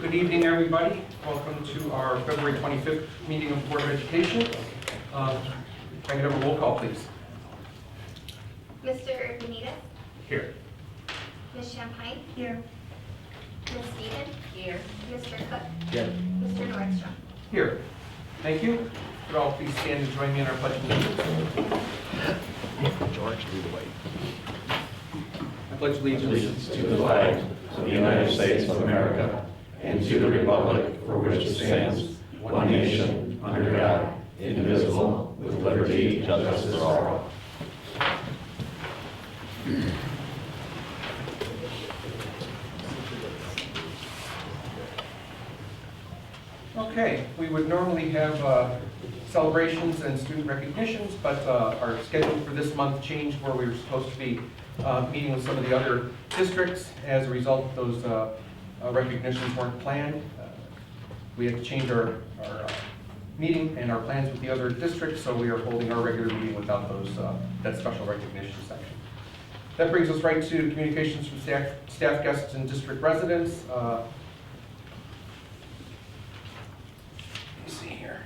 Good evening, everybody. Welcome to our February 25th meeting of the Board of Education. Can I get a roll call, please? Mr. Benitez? Here. Ms. Champagne? Here. Ms. Stephen? Here. Mr. Cook? Here. Mr. Nordstrom? Here. Thank you. Would all please stand and join me in our pledge of allegiance? George, lead the way. I pledge allegiance To the flag of the United States of America and to the republic for which it stands, one nation, under God, indivisible, with liberty and justice for all. Okay, we would normally have celebrations and student recognitions, but our schedule for this month changed where we were supposed to be meeting with some of the other districts. As a result, those recognitions weren't planned. We had to change our meeting and our plans with the other districts, so we are holding our regular meeting without those that special recognition section. That brings us right to communications from staff guests, and district residents. Let me see here.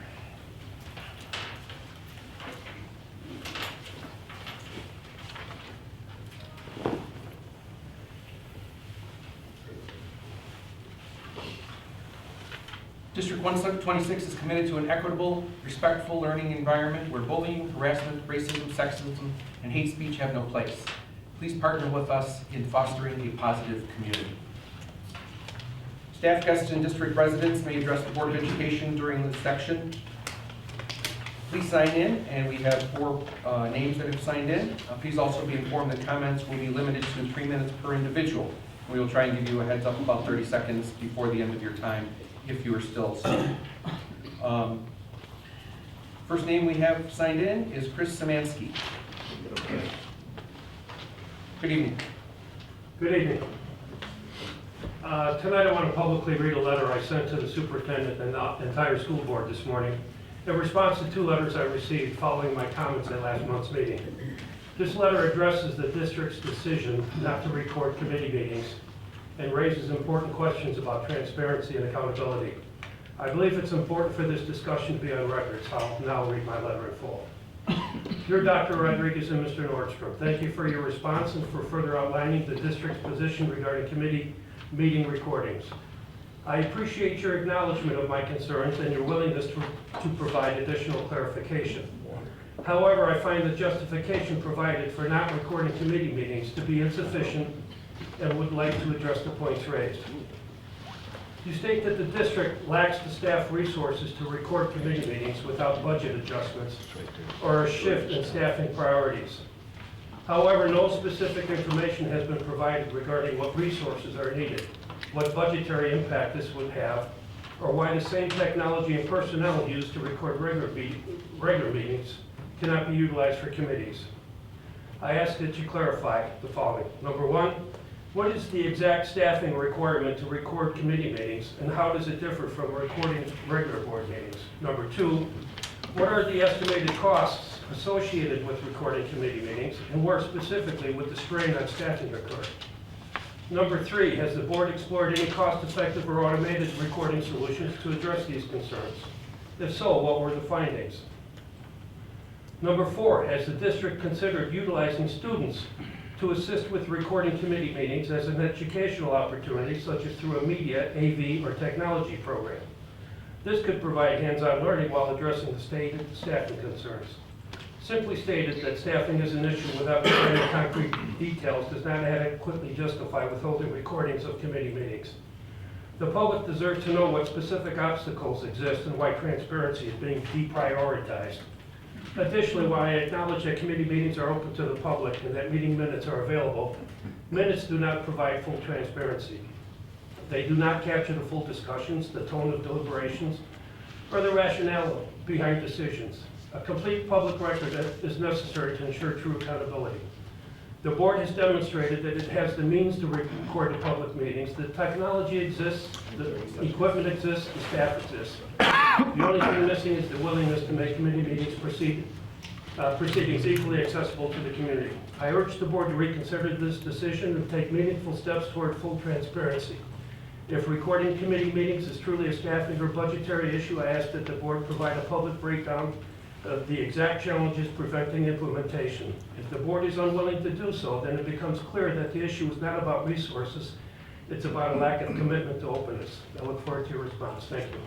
District 126 is committed to an equitable, respectful learning environment where bullying, harassment, racism, sexism, and hate speech have no place. Please partner with us in fostering a positive community. Staff guests and district residents may address the Board of Education during this section. Please sign in, and we have 4 names that have signed in. Please also be informed that comments will be limited to 3 minutes per individual. We will try and give you a heads up about 30 seconds before the end of your time if you are still signed. First name we have signed in is Chris Szymanski. Good evening. Good evening. Tonight I want to publicly read a letter I sent to the superintendent and the entire school board this morning in response to 2 letters I received following my comments at last month's meeting. This letter addresses the district's decision not to record committee meetings and raises important questions about transparency and accountability. I believe it's important for this discussion to be on record, so I'll now read my letter in full. Dear Dr. Rodriguez and Mr. Nordstrom, thank you for your response and for further outlining the district's position regarding committee meeting recordings. I appreciate your acknowledgement of my concerns and your willingness to provide additional clarification. However, I find the justification provided for not recording committee meetings to be insufficient and would like to address the points raised. You state that the district lacks the staff resources to record committee meetings without budget adjustments or a shift in staffing priorities. However, no specific information has been provided regarding what resources are needed, what budgetary impact this would have, or why the same technology and personnel used to record regular meetings cannot be utilized for committees. I ask that you clarify the following. Number 1, what is the exact staffing requirement to record committee meetings, and how does it differ from recording regular board meetings? Number 2, what are the estimated costs associated with recording committee meetings, and where specifically would the strain on staffing occur? Number 3, has the board explored any cost-effective or automated recording solutions to address these concerns? If so, what were the findings? Number 4, has the district considered utilizing students to assist with recording committee meetings as an educational opportunity, such as through a media, AV, or technology program? This could provide hands-on learning while addressing the stated staffing concerns. Simply stated that staffing is an issue without providing concrete details does not adequately justify withholding recordings of committee meetings. The public deserves to know what specific obstacles exist and why transparency is being deprioritized. Additionally, while I acknowledge that committee meetings are open to the public and that meeting minutes are available, minutes do not provide full transparency. They do not capture the full discussions, the tone of deliberations, or the rationale behind decisions. A complete public record is necessary to ensure true accountability. The board has demonstrated that it has the means to record the public meetings. The technology exists, the equipment exists, the staff exists. The only thing missing is the willingness to make committee meetings proceedings equally accessible to the community. I urge the board to reconsider this decision and take meaningful steps toward full transparency. If recording committee meetings is truly a staffing or budgetary issue, I ask that the board provide a public breakdown of the exact challenges preventing implementation. If the board is unwilling to do so, then it becomes clear that the issue is not about resources, it's about a lack of commitment to openness. I look forward to your response. Thank you.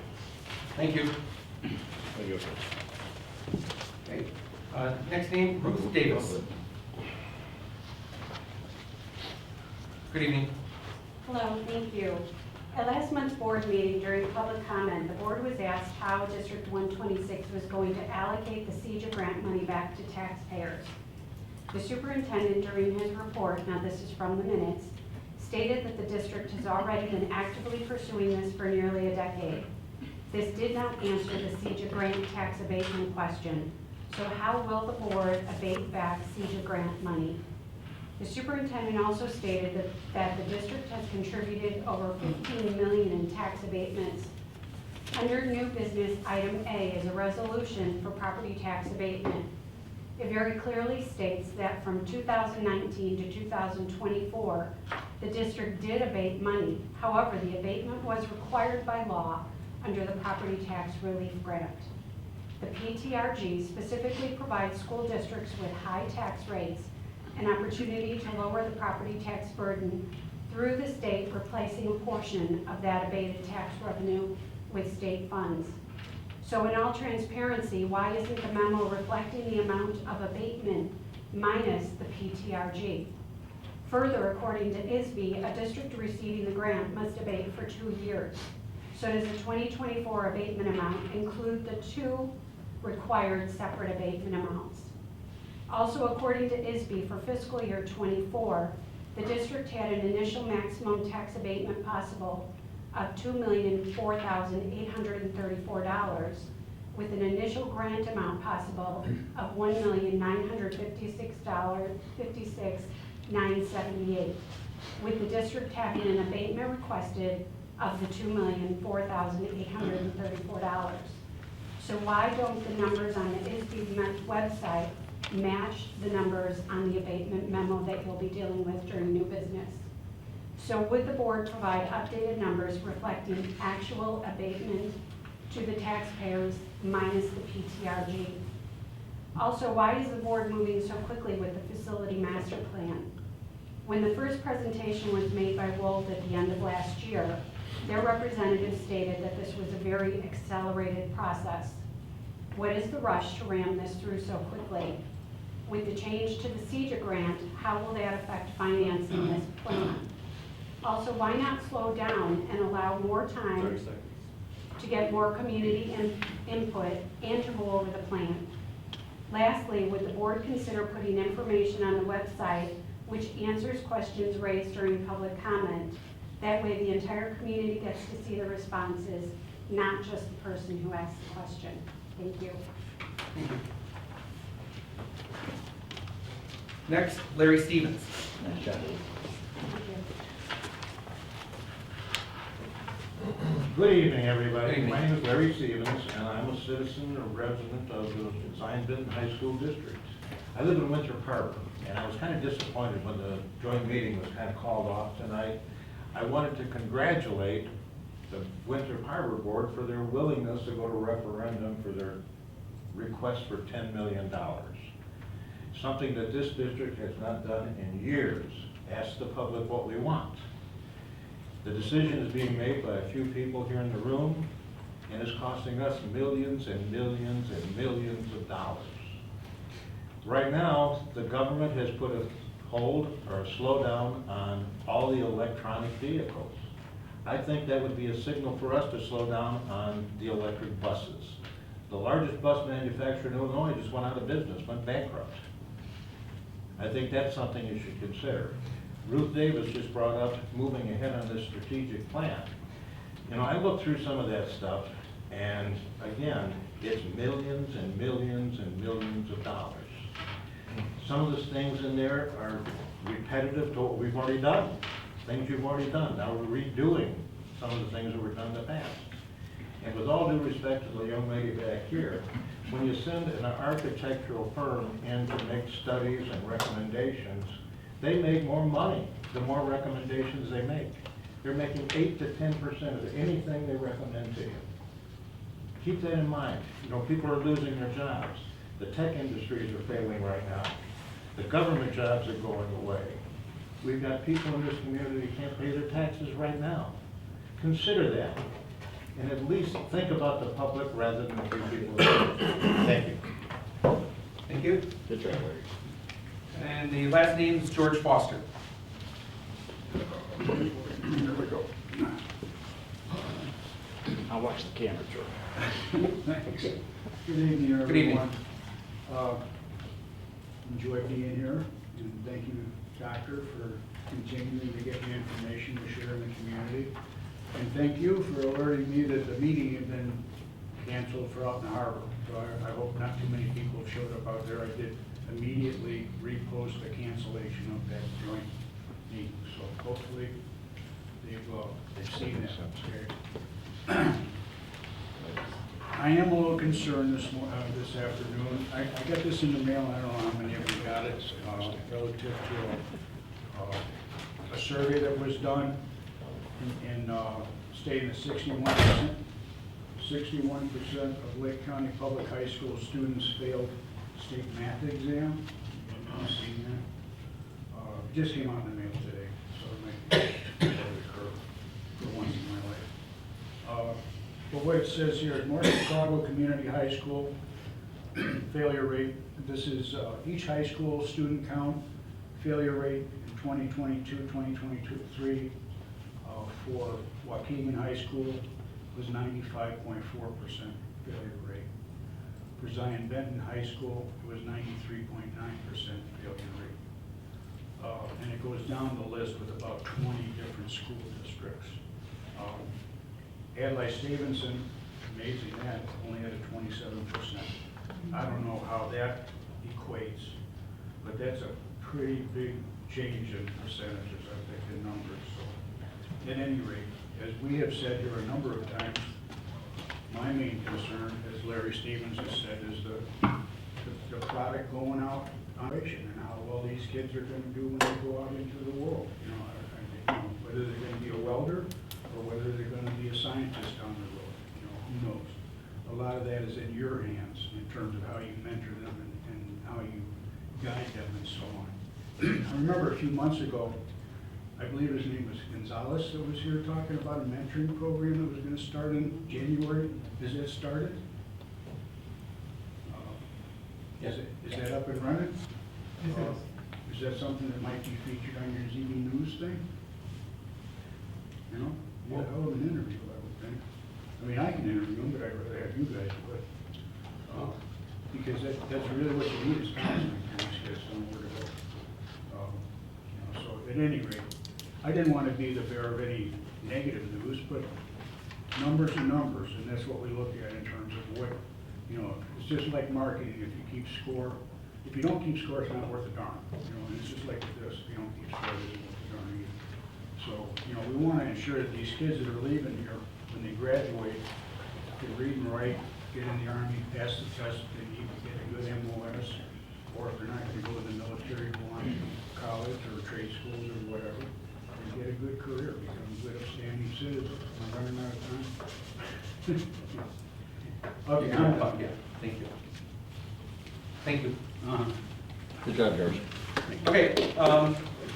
Thank you. Thank you. Okay. Next name, Ruth Davis. Good evening. Hello, thank you. At last month's board meeting during public comment, the board was asked how District 126 was going to allocate the CEJA grant money back to taxpayers. The superintendent during his report, now this is from the minutes, stated that the district has already been actively pursuing this for nearly a decade. This did not answer the CEJA grant tax abatement question. So how will the board abate back CEJA grant money? The superintendent also stated that the district has contributed over $15 million in tax abatements. Under new business, item A is a resolution for property tax abatement. It very clearly states that from 2019 to 2024, the district did abate money. However, the abatement was required by law under the property tax relief grant. The PTRG specifically provides school districts with high tax rates an opportunity to lower the property tax burden through the state replacing a portion of that abated tax revenue with state funds. So in all transparency, why isn't the memo reflecting the amount of abatement minus the PTRG? Further, according to ISB, a district receiving the grant must abate for 2 years. So does the 2024 abatement amount include the 2 required separate abatement amounts? Also, according to ISB, for fiscal year 24, the district had an initial maximum tax abatement possible of $2,004,834 with an initial grant amount possible of $1,956,978, with the district having an abatement requested of the $2,004,834. So why don't the numbers on the ISB website match the numbers on the abatement memo that you'll be dealing with during new business? So would the board provide updated numbers reflecting actual abatement to the taxpayers minus the PTRG? Also, why is the board moving so quickly with the facility master plan? When the first presentation was made by Wolf at the end of last year, their representative stated that this was a very accelerated process. What is the rush to ram this through so quickly? With the change to the CEJA grant, how will that affect financing this plan? Also, why not slow down and allow more time to get more community input and to go over the plan? Lastly, would the board consider putting information on the website which answers questions raised during public comment? That way the entire community gets to see the responses, not just the person who asked the question. Thank you. Thank you. Next, Larry Stevens. Thank you. Good evening, everybody. Good evening. My name is Larry Stevens, and I'm a citizen or resident of the Benton High School district. I live in Winter Harbor, and I was kind of disappointed when the joint meeting was kind of called off tonight. I wanted to congratulate the Winter Harbor Board for their willingness to go to referendum for their request for $10 million. Something that this district has not done in years. Ask the public what we want. The decision is being made by a few people here in the room, and it's costing us millions and millions and millions of dollars. Right now, the government has put a hold or a slowdown on all the electronic vehicles. I think that would be a signal for us to slow down on the electric buses. The largest bus manufacturer in Illinois just went out of business, went bankrupt. I think that's something you should consider. Ruth Davis just brought up moving ahead on this strategic plan. You know, I looked through some of that stuff, and again, it's millions and millions and millions of dollars. Some of the things in there are repetitive to what we've already done, things you've already done. Now we're redoing some of the things that were done in the past. And with all due respect to the young lady back here, when you send an architectural firm in to make studies and recommendations, they make more money the more recommendations they make. They're making 8 to 10% of anything they recommend to you. Keep that in mind. You know, people are losing their jobs. The tech industries are failing right now. The government jobs are going away. We've got people in this community who can't pay their taxes right now. Consider that, and at least think about the public rather than a few people. Thank you. Thank you. Good job, Larry. And the last name is George Foster. Here we go. I'll watch the camera, George. Thanks. Good evening, everyone. Good evening. Enjoy being here, and thank you, Doctor, for continuing to get me information to share in the community. And thank you for alerting me that the meeting had been canceled for out in the harbor. So I hope not too many people have showed up out there. I did immediately repost the cancellation of that joint meeting. So hopefully they've seen that. Okay. I am a little concerned this afternoon. I got this in the mail, I don't know how many of you got it, relative to a survey that was done in stating that 61% of Lake County Public High School students failed state math exam. I've seen that. It just came out in the mail today, so it might be occur for once in my life. But what it says here is North Chicago Community High School failure rate. This is each high school student count failure rate in 2022-2023 for Waukegan High School was 95.4% failure rate. For Zion Benton High School, it was 93.9% failure rate. And it goes down the list with about 20 different school districts. Adlai Stevenson, amazing that, only had a 27%. I don't know how that equates, but that's a pretty big change in percentages, I think, in numbers. So, at any rate, as we have said here a number of times, my main concern, as Larry Stevens has said, is the product going out on operation and how well these kids are going to do when they go out into the world. You know, whether they're going to be a welder or whether they're going to be a scientist down the road. You know, who knows? A lot of that is in your hands in terms of how you mentor them and how you guide them and so on. I remember a few months ago, I believe his name was Gonzalez, that was here talking about a mentoring program that was going to start in January. Is it started? Is that up and running? Is that something that might be featured on your ZB News thing? You know, you had a hell of an interview, I would think. I mean, I can interview them, but I'd rather have you guys do it. Because that's really what you need is counseling, and these guys don't know where to go. You know, so at any rate, I didn't want to be the bearer of any negative news, but numbers are numbers, and that's what we look at in terms of what, you know, it's just like marketing. If you keep score, if you don't keep score, it's not worth a darn. You know, and it's just like this. If you don't keep score, it isn't worth a darn either. So, you know, we want to ensure that these kids that are leaving here, when they graduate, can read and write, get in the Army, pass the test, they need to get a good MOS, or if they're not going to go to the military, go on to college or trade schools or whatever, and get a good career, become good upstanding citizens. I'm running out of time. Okay, I'm done. Yeah, thank you. Thank you. Good job, George. Okay,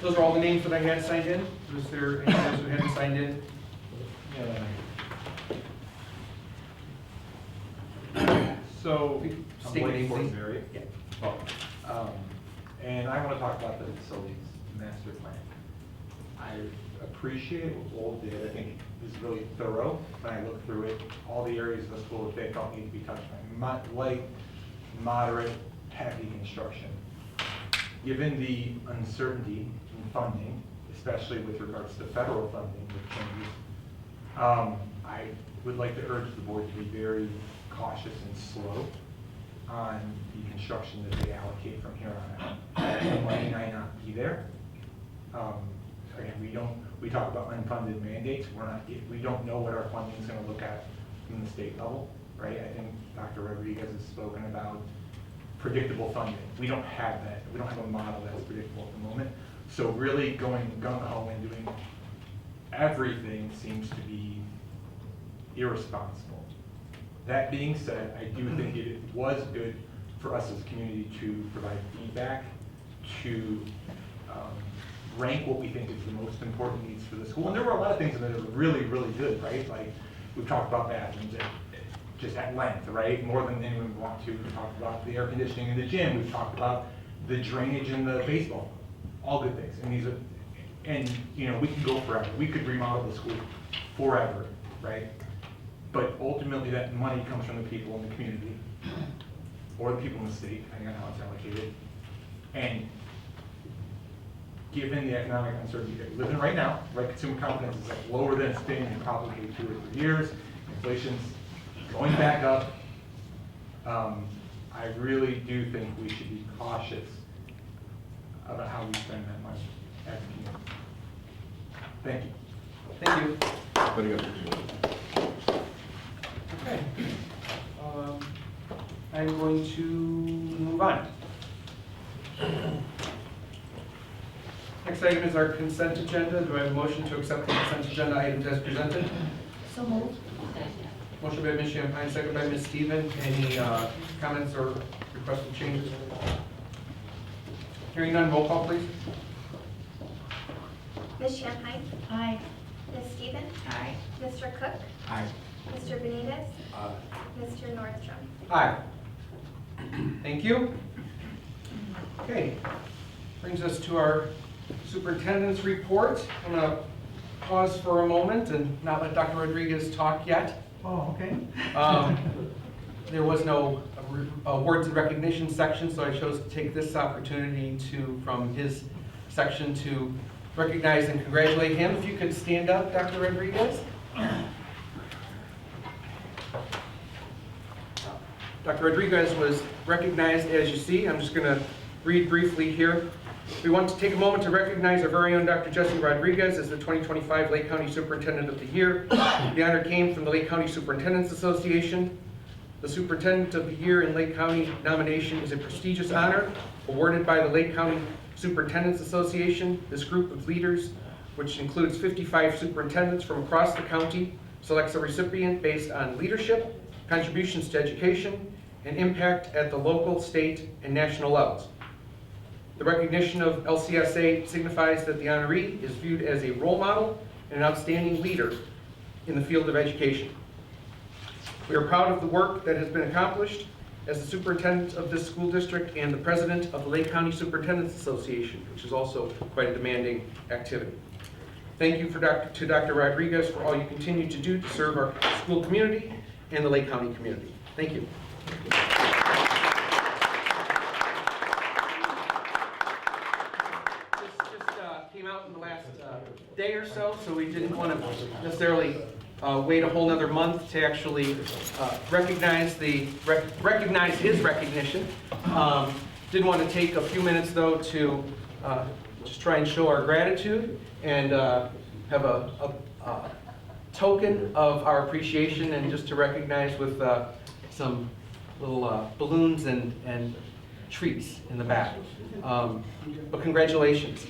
those are all the names that I had signed in. Was there anyone else who hadn't signed in? So, State your name, please. Barry. Yeah. And I want to talk about the facilities master plan. I appreciate what Lowell did. I think it was really thorough when I looked through it. All the areas of the school that they felt need to be touched by light, moderate, heavy construction. Given the uncertainty in funding, especially with regards to federal funding with changes, I would like to urge the board to be very cautious and slow on the construction that they allocate from here on out. The money might not be there. Again, we talk about unfunded mandates. We don't know what our funding is going to look at from the state level, right? I think Dr. Rodriguez has spoken about predictable funding. We don't have that. We don't have a model that's predictable at the moment. So really going gung-ho and doing everything seems to be irresponsible. That being said, I do think it was good for us as a community to provide feedback, to rank what we think is the most important needs for the school. And there were a lot of things in there that were really, really good, right? Like, we've talked about bathrooms just at length, right? More than anyone would want to. We've talked about the air conditioning in the gym. We've talked about the drainage in the baseball. All good things. And these are, and you know, we can go forever. We could remodel the school forever, right? But ultimately, that money comes from the people in the community, or the people in the state, depending on how it's allocated. And given the economic uncertainty that we live in right now, right, consumer confidence is like lower than it's been in probably 2 or 3 years. Inflation's going back up. I really do think we should be cautious about how we spend that money as a community. Thank you. Thank you. Very good. Okay. I'm going to move on. Next item is our consent agenda. Do I have a motion to accept the consent agenda items as presented? So moved. Motion by Ms. Champagne, second by Ms. Stephen. Any comments or requested changes? Hearing none, roll call, please. Ms. Champagne? Aye. Ms. Stevens? Aye. Mr. Cook? Aye. Mr. Benitez? Mr. Nordstrom? Aye. Thank you. Okay, brings us to our superintendent's report. I'm going to pause for a moment and not let Dr. Rodriguez talk yet. Oh, okay. There was no awards and recognition section, so I chose to take this opportunity from his section to recognize and congratulate him. If you could stand up, Dr. Rodriguez. Dr. Rodriguez was recognized, as you see. I'm just going to read briefly here. We want to take a moment to recognize our very own Dr. Jesse Rodriguez as the 2025 Lake County Superintendent of the Year. The honor came from the Lake County Superintendents Association. The Superintendent of the Year in Lake County nomination is a prestigious honor awarded by the Lake County Superintendents Association. This group of leaders, which includes 55 superintendents from across the county, selects a recipient based on leadership, contributions to education, and impact at the local, state, and national levels. The recognition of LCSA signifies that the honoree is viewed as a role model and an outstanding leader in the field of education. We are proud of the work that has been accomplished as the superintendent of this school district and the president of the Lake County Superintendents Association, which is also quite a demanding activity. Thank you to Dr. Rodriguez for all you continue to do to serve our school community and the Lake County community. Thank you. Came out in the last day or so we didn't want to necessarily wait a whole nother month to actually recognize his recognition. Did want to take a few minutes though to just try and show our gratitude and have a token of our appreciation, and just to recognize with some little balloons and treats in the back. But congratulations.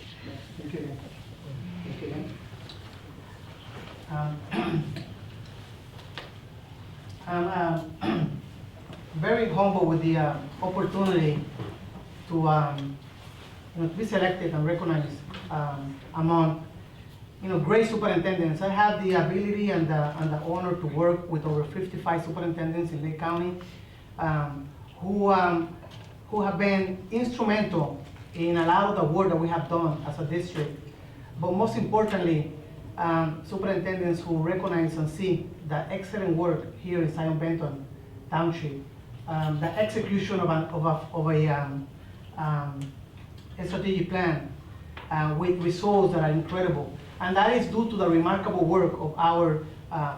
I'm very humble with the opportunity to be selected and recognized among great superintendents. I have the ability and the honor to work with over 55 superintendents in Lake County who have been instrumental in a lot of the work that we have done as a district. But most importantly, superintendents who recognize and see the excellent work here in Zion Benton Township, the execution of a strategic plan with results that are incredible. And that is due to the remarkable work of our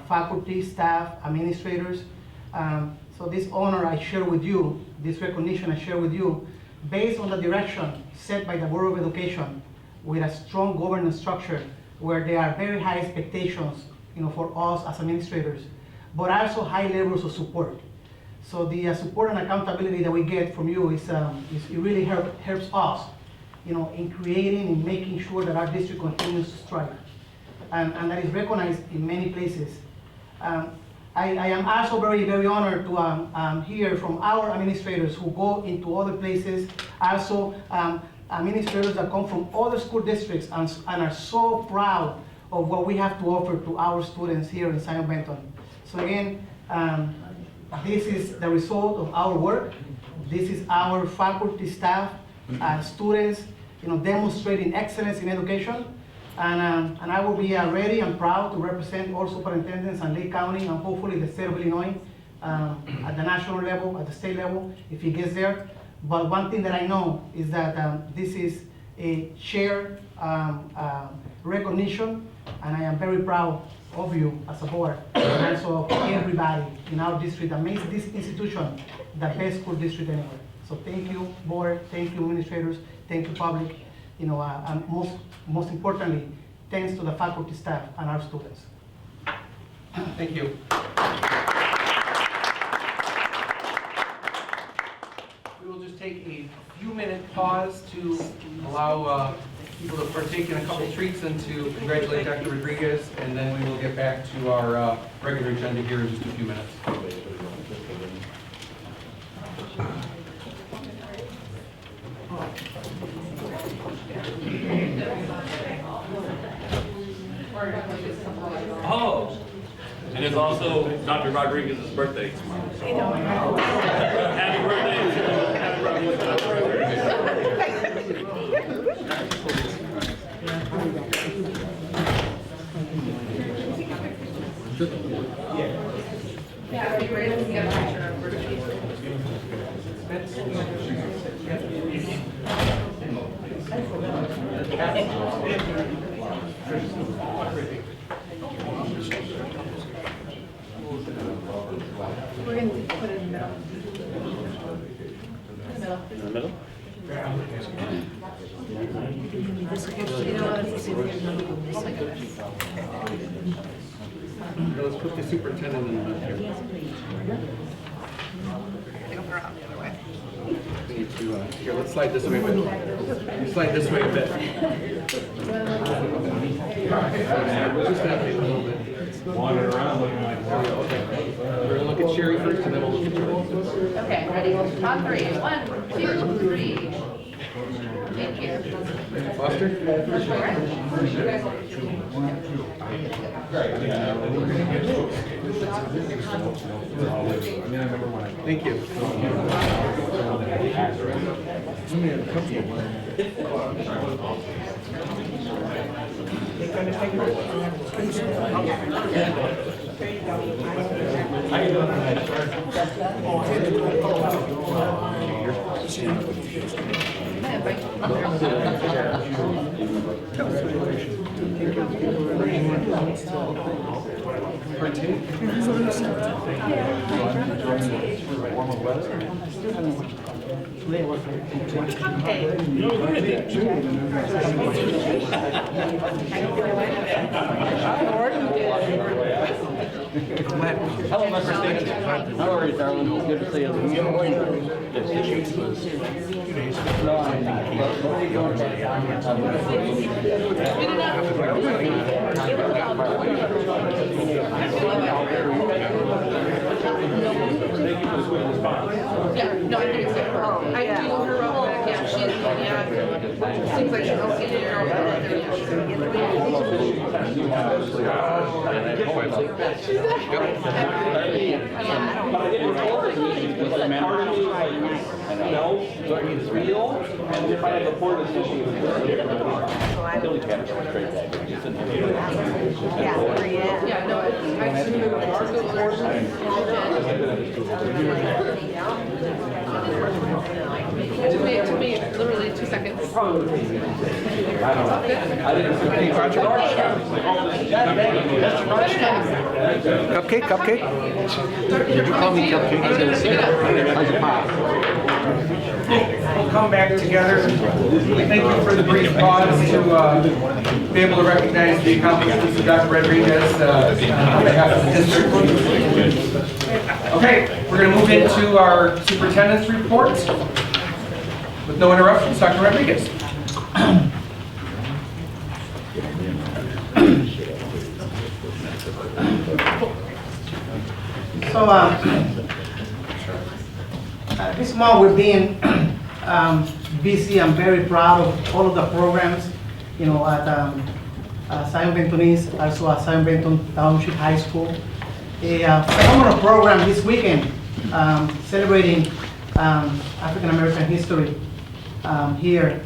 faculty, staff, administrators. So this honor I share with you, this recognition I share with you, based on the direction set by the Board of Education with a strong governance structure where there are very high expectations for us as administrators, but also high levels of support. So the support and accountability that we get from you it really helps us in creating and making sure that our district continues to strive. and that is recognized in many places. I am also very honored to hear from our administrators who go into other places, also administrators that come from other school districts and are so proud of what we have to offer to our students here in Zion Benton. So again, this is the result of our work. This is our faculty, staff, students, demonstrating excellence in education. And I will be ready and proud to represent all superintendents in Lake County and hopefully the state of Illinois at the national level, at the state level, if it gets there. But one thing that I know is that this is a shared recognition, and I am very proud of you as a board, and also of everybody in our district that makes this institution the best school district anywhere. So thank you, board, thank you, administrators, thank you, public, and most importantly, thanks to the faculty, staff, and our students. Thank you. We will just take a few-minute pause to allow people to partake in a couple treats and to congratulate Dr. Rodriguez, and then we will get back to our regular agenda here in just a few minutes. Oh, and it's also Dr. Rodriguez's birthday tomorrow. Happy birthday. Happy birthday, Dr. Rodriguez. We're going to put it in the middle. In the middle? Let's put the superintendent in the middle here. Here, let's slide this way a bit. Slide this way a bit. We'll just have a little bit. Wandering around looking like, Okay. We're gonna look at Sherry first, and then we'll look at Joy. Okay, ready? On three. 1, 2, 3. Thank you. Foster? Thank you. hello, Mr. Stevens. How are you, darling? Good to see you. No, I'm not. What are you doing? Yeah, no, I think so. I do her real quick. Yeah, she's, seems like she's okay to real, and if I had the poor decision, yeah, no, I just moved our It took me literally 2 seconds. Cupcake? Did you call me cupcake? We'll come back together. Thank you for the brief pause to be able to recognize the accomplishments of Dr. Rodriguez on behalf of the district. Okay, we're going to move into our superintendent's report. With no interruptions, Dr. Rodriguez. So this month we're being busy. I'm very proud of all of the programs, you know, at Zion Benton East, also at Zion Benton Township High School. A phenomenal program this weekend celebrating African American history here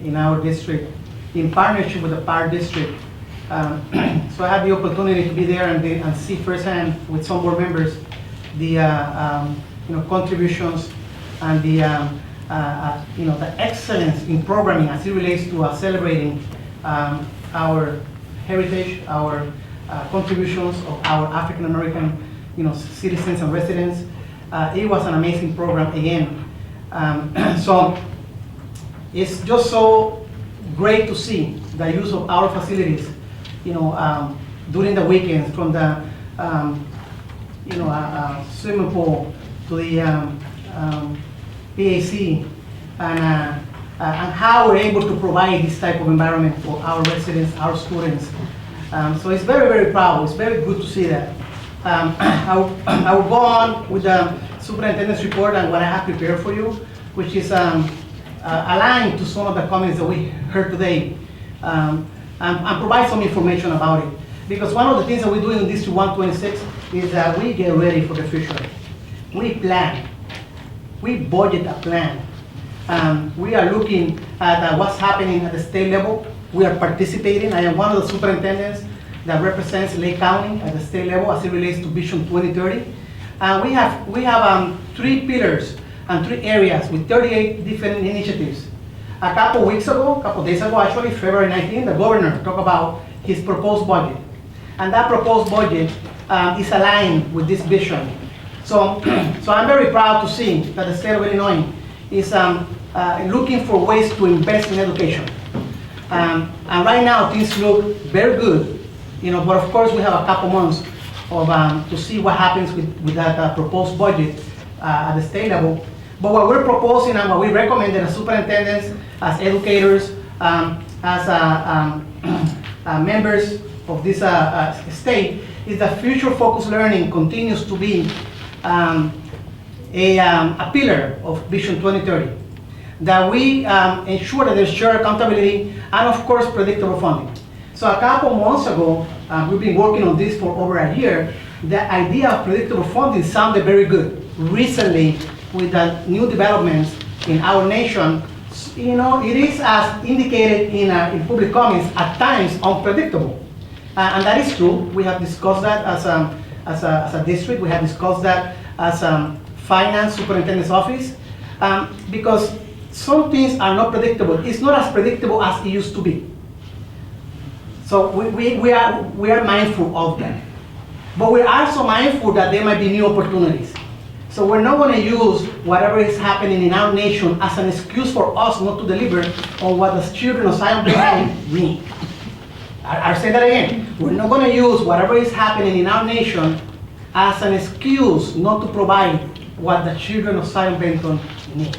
in our district in partnership with the Park District. So I had the opportunity to be there and see firsthand with some board members the contributions and the the excellence in programming as it relates to celebrating our heritage, our contributions of our African American citizens and residents. It was an amazing program again. So it's just so great to see the use of our facilities, during the weekends, from the swimming pool to the PAC, and how we're able to provide this type of environment for our residents, our students. So it's very, very proud. It's very good to see that. I will go on with the superintendent's report and what I have prepared for you, which is aligned to some of the comments that we heard today, and provide some information about it. Because one of the things that we do in District 126 is that we get ready for the future. We plan. We budget a plan. We are looking at what's happening at the state level. We are participating. I am one of the superintendents that represents Lake County at the state level as it relates to Vision 2030. We have 3 pillars and 3 areas with 38 different initiatives. A couple days ago actually, February 19, the governor talked about his proposed budget. And that proposed budget is aligned with this vision. So I'm very proud to see that the state of Illinois is looking for ways to invest in education. And right now things look very good, but of course we have a couple months of, to see what happens with that proposed budget at the state level. But what we're proposing and what we recommend as superintendents, as educators, as members of this state, is that future-focused learning continues to be a pillar of Vision 2030. That we ensure that there's shared accountability and, of course, predictable funding. So a couple months ago, we've been working on this for over a year. The idea of predictable funding sounded very good. Recently, with the new developments in our nation, it is, as indicated in public comments, at times unpredictable. And that is true. We have discussed that as a district. We have discussed that as finance superintendent's office, because some things are not predictable. It's not as predictable as it used to be. So we are mindful of that. But we're also mindful that there might be new opportunities. So we're not going to use whatever is happening in our nation as an excuse for us not to deliver on what the children of Zion Benton need. I'll say that again. We're not going to use whatever is happening in our nation as an excuse not to provide what the children of Zion Benton need.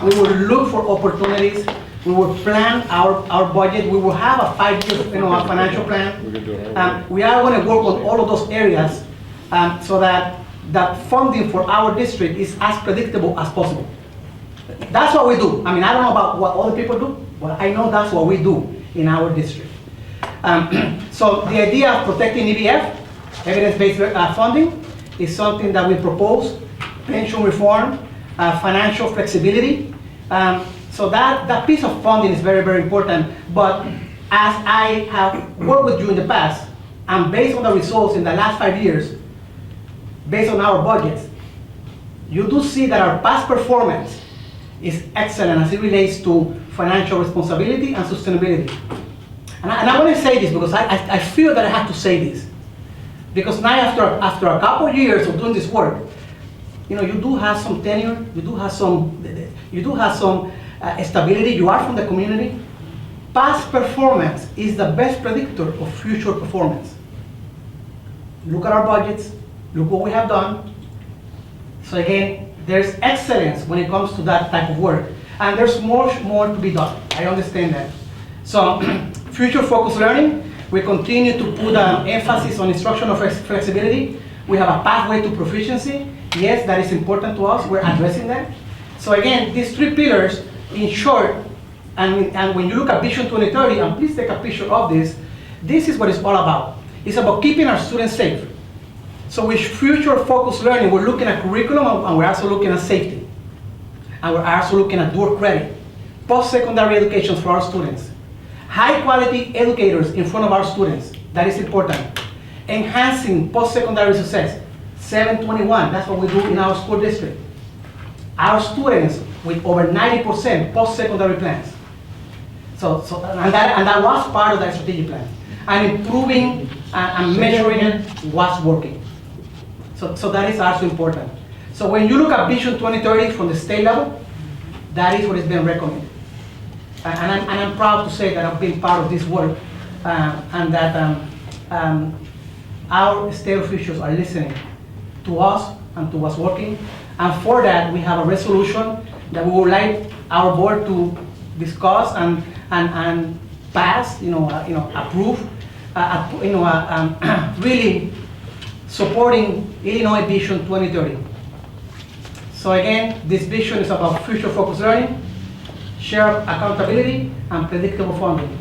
We will look for opportunities. We will plan our budget. We will have a 5-year financial plan. We are going to work on all of those areas so that the funding for our district is as predictable as possible. That's what we do. I mean, I don't know about what other people do, but I know that's what we do in our district. So the idea of protecting EBF, evidence-based funding, is something that we propose. Pension reform, financial flexibility. So that piece of funding is very, very important. But as I have worked with you in the past, and based on the results in the last 5 years, based on our budgets, you do see that our past performance is excellent as it relates to financial responsibility and sustainability. And I want to say this because I feel that I have to say this. Because now after a couple of years of doing this work, you do have some tenure, you do have some stability, you are from the community. Past performance is the best predictor of future performance. Look at our budgets, look what we have done. So again, there's excellence when it comes to that type of work. And there's more to be done. I understand that. So future focused learning, we continue to put emphasis on instructional flexibility. We have a pathway to proficiency. Yes, that is important to us. We're addressing that. So again, these 3 pillars, in short, and when you look at Vision 2030, and please take a picture of this, this is what it's all about. It's about keeping our students safe. So with future-focused learning, we're looking at curriculum, and we're also looking at safety. And we're also looking at dual credit, post-secondary education for our students. High-quality educators in front of our students, that is important. Enhancing post-secondary success, 721, that's what we do in our school district. Our students with over 90% post-secondary plans. And that was part of that strategic plan. And improving and measuring what's working. So that is also important. So when you look at Vision 2030 from the state level, that is what is being recommended. And I'm proud to say that I've been part of this work, and that our state officials are listening to us and to what's working. And for that, we have a resolution that we would like our board to discuss and pass, approve, really supporting Illinois Vision 2030. So again, this vision is about future-focused learning, shared accountability, and predictable funding.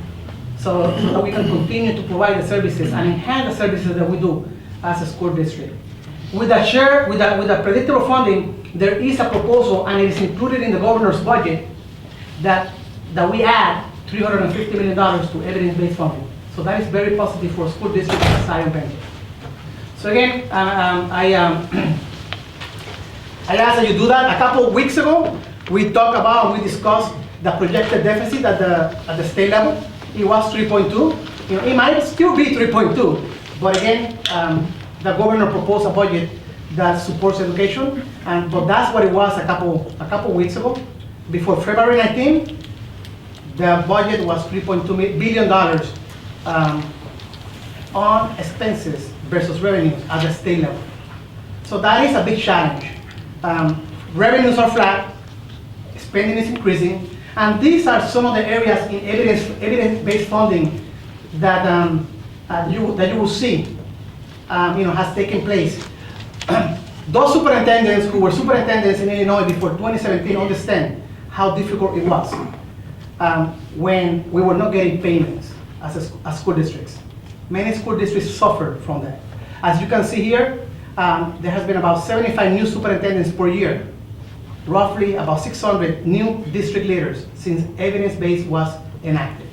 So that we can continue to provide the services and enhance the services that we do as a school district. With the predictable funding, there is a proposal, and it is included in the governor's budget, that we add $350 million to evidence-based funding. So that is very positive for school districts like Zion Benton. So again, I ask that you do that. A couple of weeks ago, we discussed the projected deficit at the state level. It was 3.2. It might still be 3.2, but again, the governor proposed a budget that supports education, but that's what it was a couple weeks ago. Before February 19, the budget was $3.2 billion on expenses versus revenues at the state level. So that is a big challenge. Revenues are flat, spending is increasing, and these are some of the areas in evidence-based funding that you will see has taken place. Those superintendents who were superintendents in Illinois before 2017 understand how difficult it was when we were not getting payments as school districts. Many school districts suffered from that. As you can see here, there has been about 75 new superintendents per year, roughly about 600 new district leaders since evidence-based was enacted.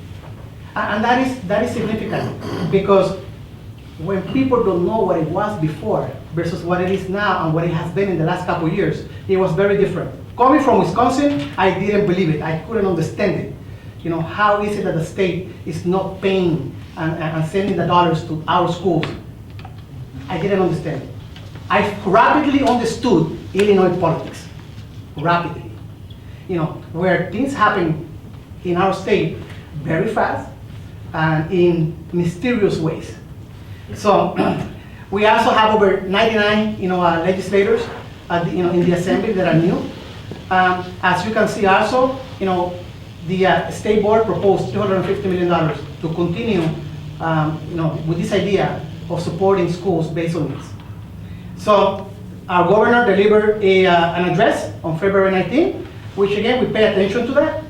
And that is significant, because when people don't know what it was before versus what it is now and what it has been in the last couple of years, it was very different. Coming from Wisconsin, I didn't believe it. I couldn't understand it. How is it that the state is not paying and sending the dollars to our schools? I didn't understand it. I rapidly understood Illinois politics, rapidly. Where things happen in our state very fast and in mysterious ways. So we also have over 99 legislators in the assembly that are new. As you can see also, the state board proposed $250 million to continue with this idea of supporting schools based on this. So our governor delivered an address on February 19, which again, we pay attention to that.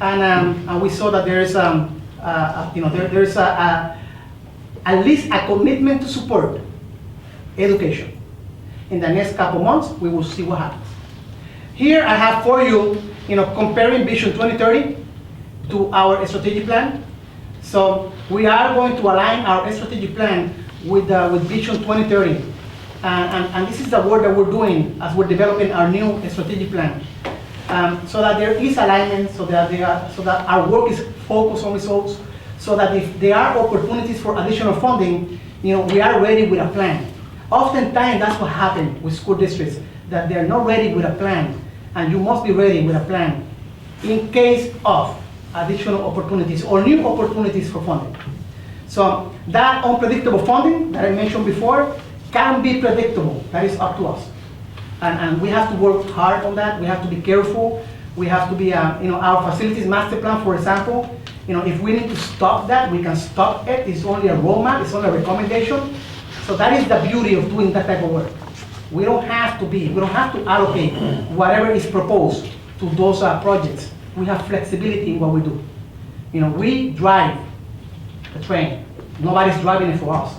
And we saw that there is at least a commitment to support education. In the next couple months, we will see what happens. Here I have for you, comparing Vision 2030 to our strategic plan. So we are going to align our strategic plan with Vision 2030. And this is the work that we're doing as we're developing our new strategic plan. So that there is alignment, so that our work is focused on results, so that if there are opportunities for additional funding, we are ready with a plan. Oftentimes, that's what happens with school districts, that they're not ready with a plan, and you must be ready with a plan in case of additional opportunities or new opportunities for funding. So that unpredictable funding that I mentioned before can be predictable. That is up to us. And we have to work hard on that. We have to be careful. We have to be, our facilities master plan, for example, if we need to stop that, we can stop it. It's only a roadmap, it's only a recommendation. So that is the beauty of doing that type of work. We don't have to allocate whatever is proposed to those projects. We have flexibility in what we do. You know, we drive the train. Nobody's driving it for us.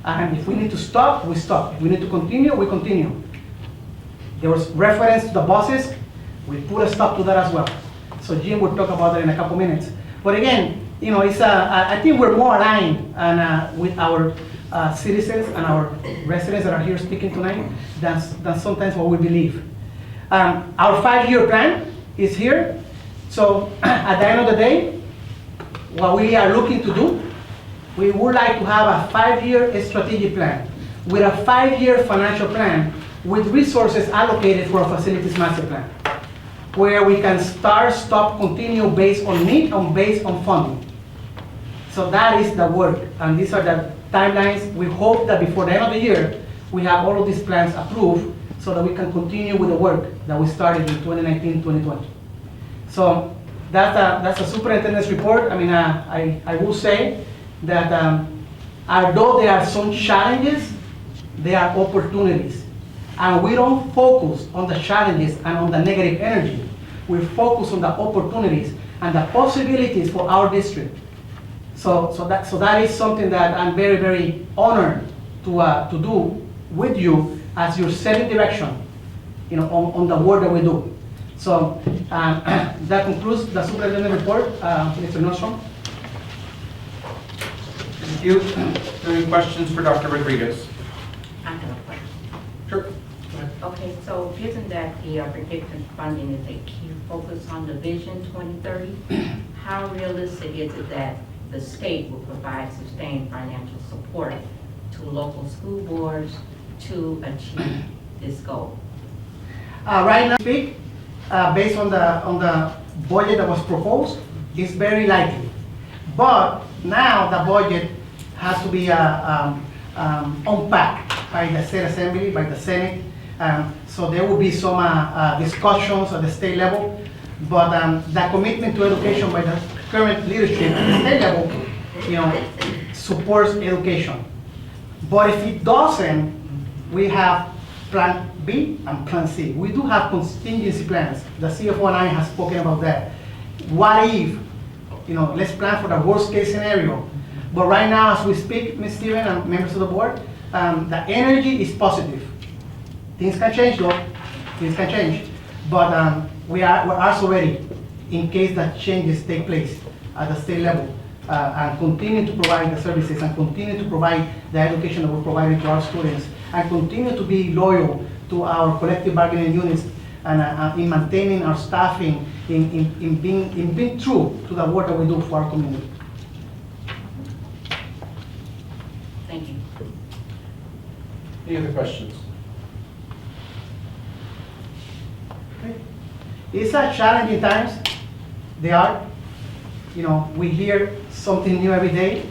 And if we need to stop, we stop. If we need to continue, we continue. There was reference to the buses. We put a stop to that as well. So Jim will talk about that in a couple minutes. But again, you know, I think we're more aligned with our citizens and our residents that are here speaking tonight than sometimes what we believe. Our 5-year plan is here. So at the end of the day, what we are looking to do, we would like to have a 5-year strategic plan with a 5-year financial plan with resources allocated for a facilities master plan, where we can start, stop, continue based on need and based on funding. So that is the work, and these are the timelines. We hope that before the end of the year, we have all of these plans approved so that we can continue with the work that we started in 2019, 2020. So that's a superintendent's report. I mean, I will say that although there are some challenges, there are opportunities. And we don't focus on the challenges and on the negative energy. We focus on the opportunities and the possibilities for our district. So that is something that I'm very, very honored to do with you as you're setting direction, you know, on the work that we do. So that concludes the superintendent report, Mr. Nordstrom. Thank you. Are there any questions for Dr. Rodriguez? I have a question. Sure. Okay, so given that the predictive funding is a key focus on the Vision 2030, how realistic is it that the state will provide sustained financial support to local school boards to achieve this goal? Right now, based on the budget that was proposed, it's very likely. But now the budget has to be unpacked by the State Assembly, by the Senate. So there will be some discussions at the state level. But the commitment to education by the current leadership at the state level, you know, supports education. But if it doesn't, we have Plan B and Plan C. We do have contingency plans. The CFO and I have spoken about that. What if, you know, let's plan for the worst case scenario. But right now, as we speak, Ms. Steven and members of the board, the energy is positive. Things can change though, things can change. But we're also ready in case that changes take place at the state level and continue to provide the services and continue to provide the education that we're providing to our students and continue to be loyal to our collective bargaining units and in maintaining our staffing, in being true to the work that we do for our community. Thank you. Any other questions? It's a challenging times. They are. You know, we hear something new every day.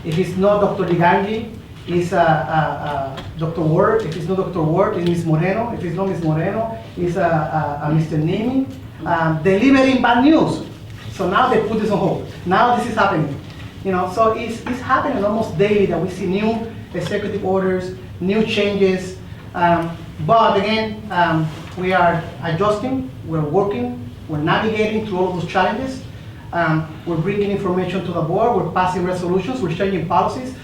If it's not Dr. Ligangi, it's Dr. Ward. If it's not Dr. Ward, it's Ms. Moreno. If it's not Ms. Moreno, it's Mr. Nimi. Delivering bad news. So now they put this on hold. Now this is happening. You know, so it's happening almost daily that we see new executive orders, new changes. But again, we are adjusting, we're working, we're navigating through all of those challenges. We're bringing information to the board, we're passing resolutions, we're changing policies.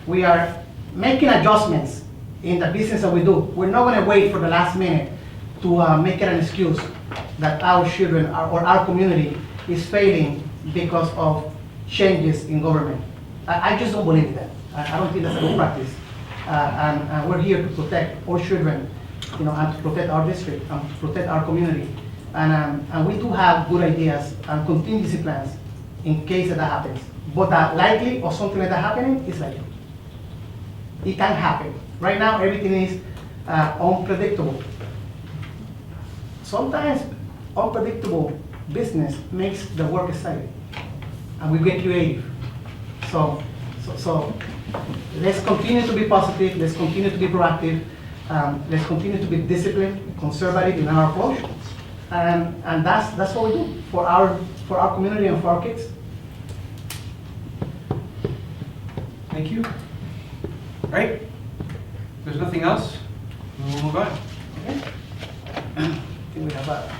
We are making adjustments in the business that we do. We're not going to wait for the last minute to make it an excuse that our children or our community is failing because of changes in government. I just don't believe that. I don't think that's a good practice. And we're here to protect our children, you know, and to protect our district and to protect our community. And we do have good ideas and contingency plans in case that happens. But that likely or something like that happening is likely. It can happen. Right now, everything is unpredictable. Sometimes unpredictable business makes the work exciting, and we get creative. So let's continue to be positive. Let's continue to be proactive. Let's continue to be disciplined, conservative in our approach, and that's what we do for our community and for our kids. Thank you. Right? If there's nothing else, we'll move on. Do we have a?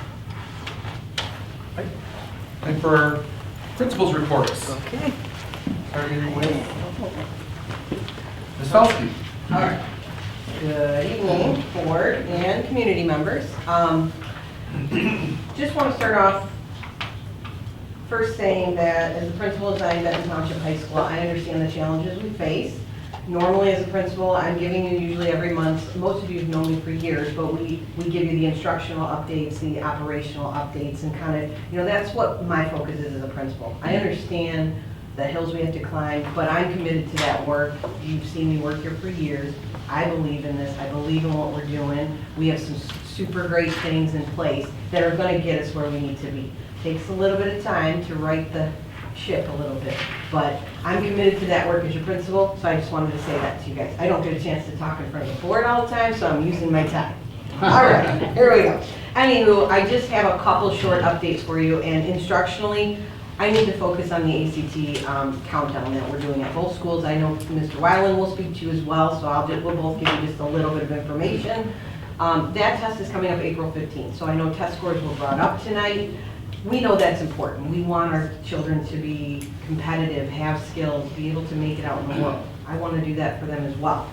And for our principal's reports, Okay. starting with Ms. Felsky. All right. Good evening, board and community members. Just want to start off first saying that as a principal of Benton Township High School, I understand the challenges we face. Normally, as a principal, I'm giving you usually every month, most of you have known me for years, but we give you the instructional updates, the operational updates, and kind of, that's what my focus is as a principal. I understand the hills we have to climb, but I'm committed to that work. You've seen me work here for years. I believe in this. I believe in what we're doing. We have some super great things in place that are going to get us where we need to be. Takes a little bit of time to right the ship a little bit, but I'm committed to that work as your principal, so I just wanted to say that to you guys. I don't get a chance to talk in front of the board all the time, so I'm using my time. All right, here we go. Anywho, I just have a couple short updates for you, and instructionally, I need to focus on the ACT countdown that we're doing at both schools. I know Mr. Weiland will speak to you as well, so we'll both give you just a little bit of information. That test is coming up April 15th, so I know test scores were brought up tonight. We know that's important. We want our children to be competitive, have skills, be able to make it out in the world. I want to do that for them as well.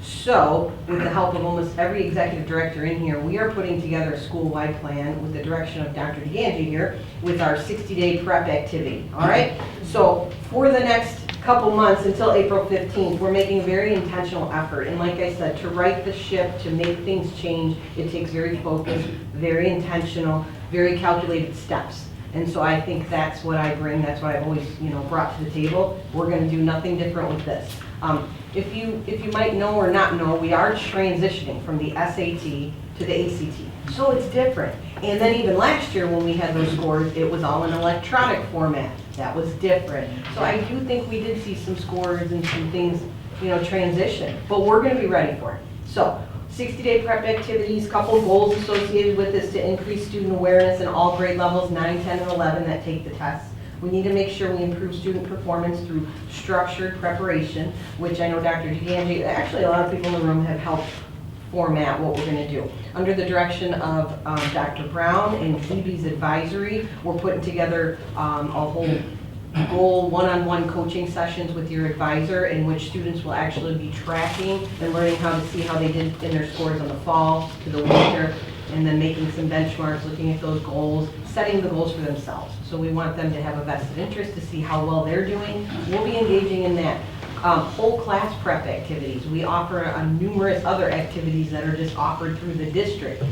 So, with the help of almost every executive director in here, we are putting together a school-wide plan with the direction of Dr. DeGangi here with our 60-day prep activity, all right? So, for the next couple months until April 15th, we're making a very intentional effort. And like I said, to right the ship, to make things change, it takes very focused, very intentional, very calculated steps. And so I think that's what I bring, that's what I've always, brought to the table. We're gonna do nothing different with this. If you might know or not know, we are transitioning from the SAT to the ACT. So it's different. And then even last year when we had those scores, it was all in electronic format. That was different. So I do think we did see some scores and some things, transition. But we're gonna be ready for it. So 60-day prep activities, couple goals associated with this to increase student awareness in all grade levels, 9, 10, and 11 that take the tests. We need to make sure we improve student performance through structured preparation, which I know Dr. DeGangi, actually a lot of people in the room have helped format what we're gonna do. Under the direction of Dr. Brown and Phoebe's advisory, we're putting together a whole goal one-on-one coaching sessions with your advisor in which students will actually be tracking and learning how to see how they did in their scores on the fall to the winter, and then making some benchmarks, looking at those goals, setting the goals for themselves. So we want them to have a vested interest to see how well they're doing. We'll be engaging in that. Whole class prep activities. We offer numerous other activities that are just offered through the district.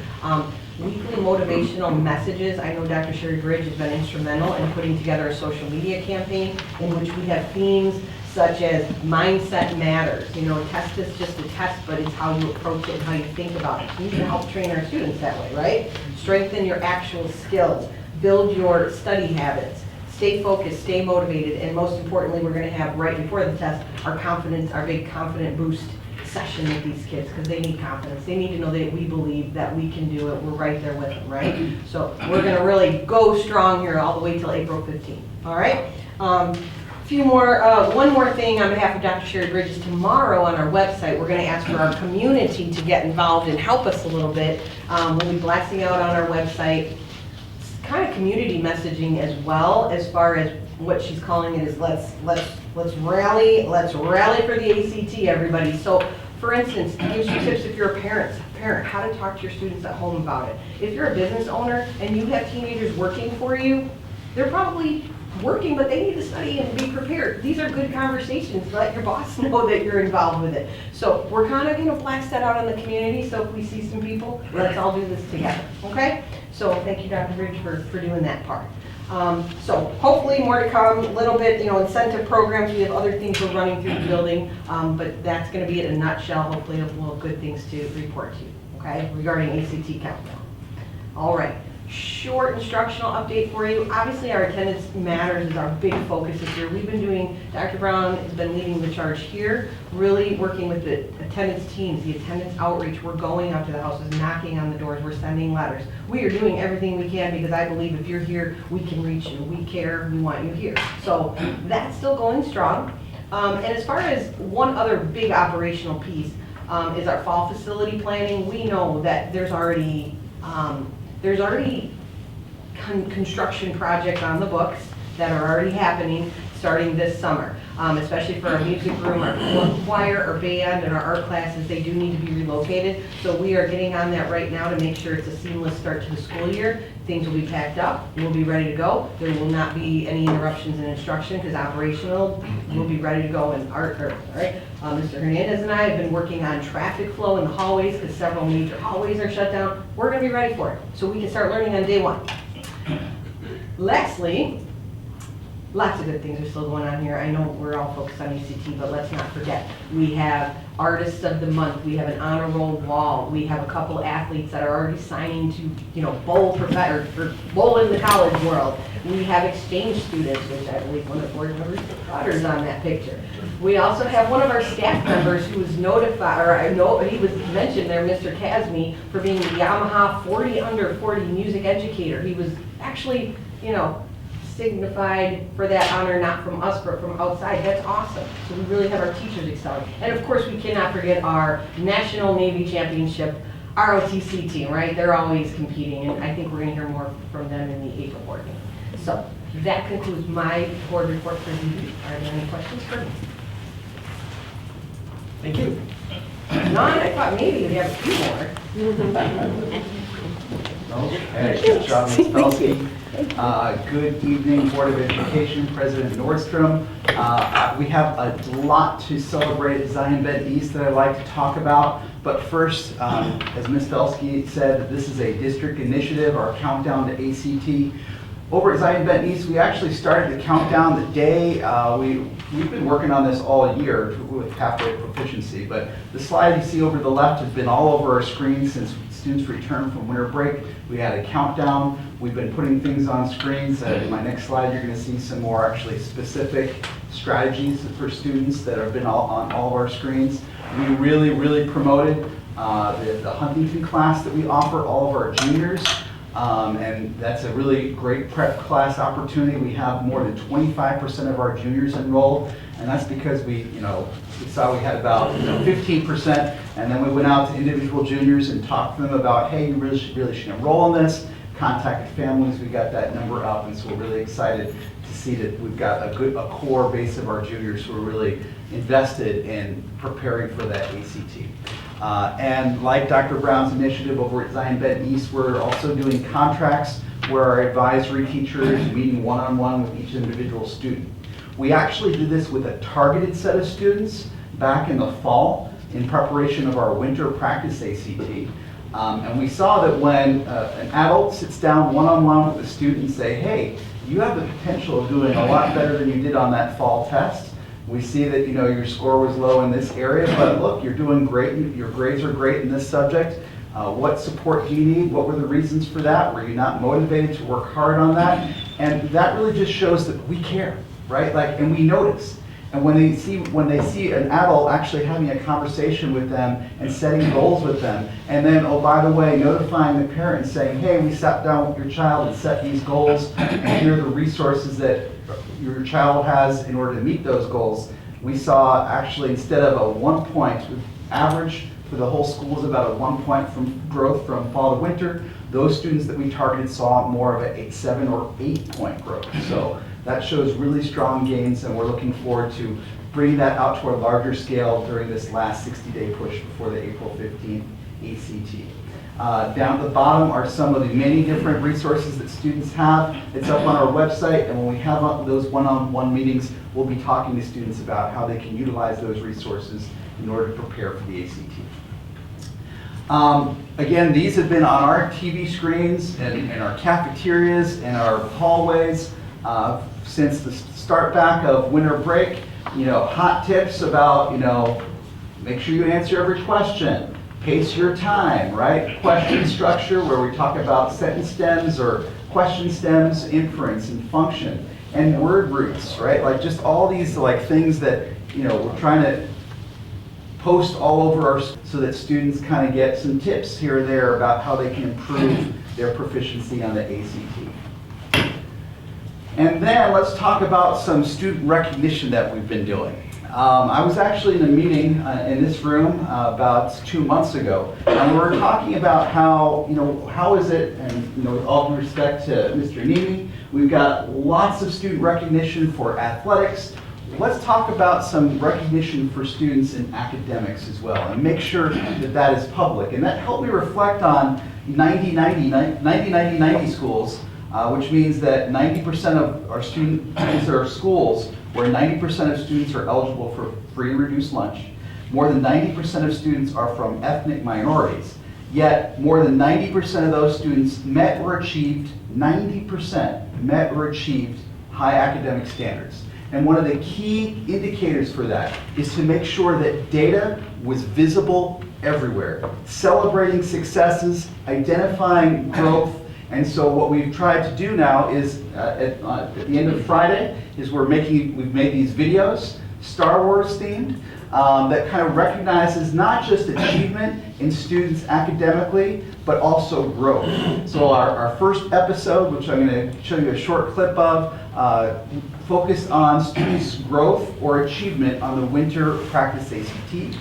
Weekly motivational messages. I know Dr. Sherry Bridge has been instrumental in putting together a social media campaign in which we have themes such as mindset matters. A test is just a test, but it's how you approach it and how you think about it. We need to help train our students that way, right? Strengthen your actual skills. Build your study habits. Stay focused, stay motivated, and most importantly, we're gonna have right before the test, our big confident boost session with these kids, because they need confidence. They need to know that we believe that we can do it. We're right there with them, right? So we're gonna really go strong here all the way till April 15th, all right? One more thing on behalf of Dr. Sherry Bridges. Tomorrow on our website, we're gonna ask for our community to get involved and help us a little bit. We'll be blasting out on our website kind of community messaging as well, as far as what she's calling it is let's rally for the ACT, everybody. So for instance, give some tips if you're a parent, how to talk to your students at home about it. If you're a business owner and you have teenagers working for you, they're probably working, but they need to study and be prepared. These are good conversations. Let your boss know that you're involved with it. So we're kind of going to blast that out in the community. So if we see some people, let's all do this together. Okay? So thank you, Dr. Bridge, for doing that part. So hopefully more to come. A little bit, incentive programs. We have other things we're running through the building, but that's going to be it in a nutshell. Hopefully, we'll have good things to report to you. Okay? Regarding ACT countdown. All right. Short instructional update for you. Obviously, our attendance matters is our big focus this year. We've been doing, Dr. Brown has been leading the charge here, really working with the attendance teams, the attendance outreach. We're going out to the houses, knocking on the doors, we're sending letters. We are doing everything we can because I believe if you're here, we can reach you. We care, we want you here. So that's still going strong. And as far as one other big operational piece is our fall facility planning. We know that there's already construction projects on the books that are already happening starting this summer, especially for our music room, our choir, our band, and our art classes. They do need to be relocated. So we are getting on that right now to make sure it's a seamless start to the school year. Things will be packed up, we'll be ready to go. There will not be any interruptions in instruction because operational will be ready to go. And Mr. Hernandez and I have been working on traffic flow in the hallways because several major hallways are shut down. We're gonna be ready for it, so we can start learning on day one. Lastly, lots of good things are still going on here. I know we're all focused on ECT, but let's not forget. We have Artists of the Month. We have an honor roll wall. We have a couple athletes that are already signing to, bowl in the college world. We have exchange students, which I believe one of the board members' daughters on that picture. We also have one of our staff members who was notified, or I know he was mentioned there, Mr. Casme, for being the Yamaha 40 under 40 music educator. He was actually, signified for that honor, not from us, but from outside. That's awesome. So we really have our teachers excelling. And of course, we cannot forget our National Navy Championship ROTC team, right? They're always competing, and I think we're gonna hear more from them in the April board meeting. So that concludes my board report for ZB. Are there any questions for me? Thank you. None? I thought maybe we'd have a few more. Okay, good job, Ms. Belsky. Good evening, Board of Education, President Nordstrom. We have a lot to celebrate at Zion Benton East that I'd like to talk about. But first, as Ms. Belsky said, this is a district initiative, our countdown to ACT. Over at Zion Benton East, we actually started the countdown the day, we've been working on this all year with halfway proficiency, but the slide you see over the left has been all over our screens since students returned from winter break. We had a countdown. We've been putting things on screens. In my next slide, you're going to see some more actually specific strategies for students that have been on all of our screens. We really promoted the Huntington class that we offer all of our juniors. And that's a really great prep class opportunity. We have more than 25% of our juniors enrolled, and that's because we saw we had about 15%, and then we went out to individual juniors and talked to them about, hey, you really should enroll in this. Contacted families, we got that number up, and so we're really excited to see that we've got a core base of our juniors who are really invested in preparing for that ACT. And like Dr. Brown's initiative over at Zion Benton East, we're also doing contracts where our advisory teacher is meeting one-on-one with each individual student. We actually did this with a targeted set of students back in the fall in preparation of our winter practice ACT. And we saw that when an adult sits down one-on-one with a student and say, hey, you have the potential of doing a lot better than you did on that fall test. We see that your score was low in this area, but look, you're doing great. Your grades are great in this subject. What support do you need? What were the reasons for that? Were you not motivated to work hard on that? And that really just shows that we care, right? And we notice. And when they see an adult actually having a conversation with them and setting goals with them, and then, oh, by the way, notifying the parents saying, hey, we sat down with your child and set these goals, and here are the resources that your child has in order to meet those goals. We saw actually, instead of a 1 point average for the whole school is about a 1 point from growth from fall to winter. Those students that we targeted saw more of a 7 or 8 point growth. So that shows really strong gains, and we're looking forward to bringing that out to a larger scale during this last 60-day push before the April 15th ACT. Down at the bottom are some of the many different resources that students have. It's up on our website, and when we have those one-on-one meetings, we'll be talking to students about how they can utilize those resources in order to prepare for the ACT. Again, these have been on our TV screens and in our cafeterias and our hallways since the start back of winter break. Hot tips about, make sure you answer every question. Pace your time, right? Question structure, where we talk about sentence stems or question stems, inference and function, and word roots, right? Just all these things that, we're trying to post all over so that students kind of get some tips here or there about how they can improve their proficiency on the ACT. And then let's talk about some student recognition that we've been doing. I was actually in a meeting in this room about 2 months ago, and we were talking about how, how is it, and with all due respect to Mr. Nemi, we've got lots of student recognition for athletics. Let's talk about some recognition for students in academics as well, and make sure that that is public. And that helped me reflect on 90-90-90 schools, which means that 90% of our students are schools where 90% of students are eligible for free and reduced lunch. More than 90% of students are from ethnic minorities. Yet, more than 90% of those students met or achieved, 90% met or achieved high academic standards. And one of the key indicators for that is to make sure that data was visible everywhere, celebrating successes, identifying growth. And so what we've tried to do now is, at the end of Friday, is we've made these videos, Star Wars themed, that kind of recognizes not just achievement in students academically, but also growth. So our first episode, which I'm going to show you a short clip of, focused on students' growth or achievement on the winter practice ACT.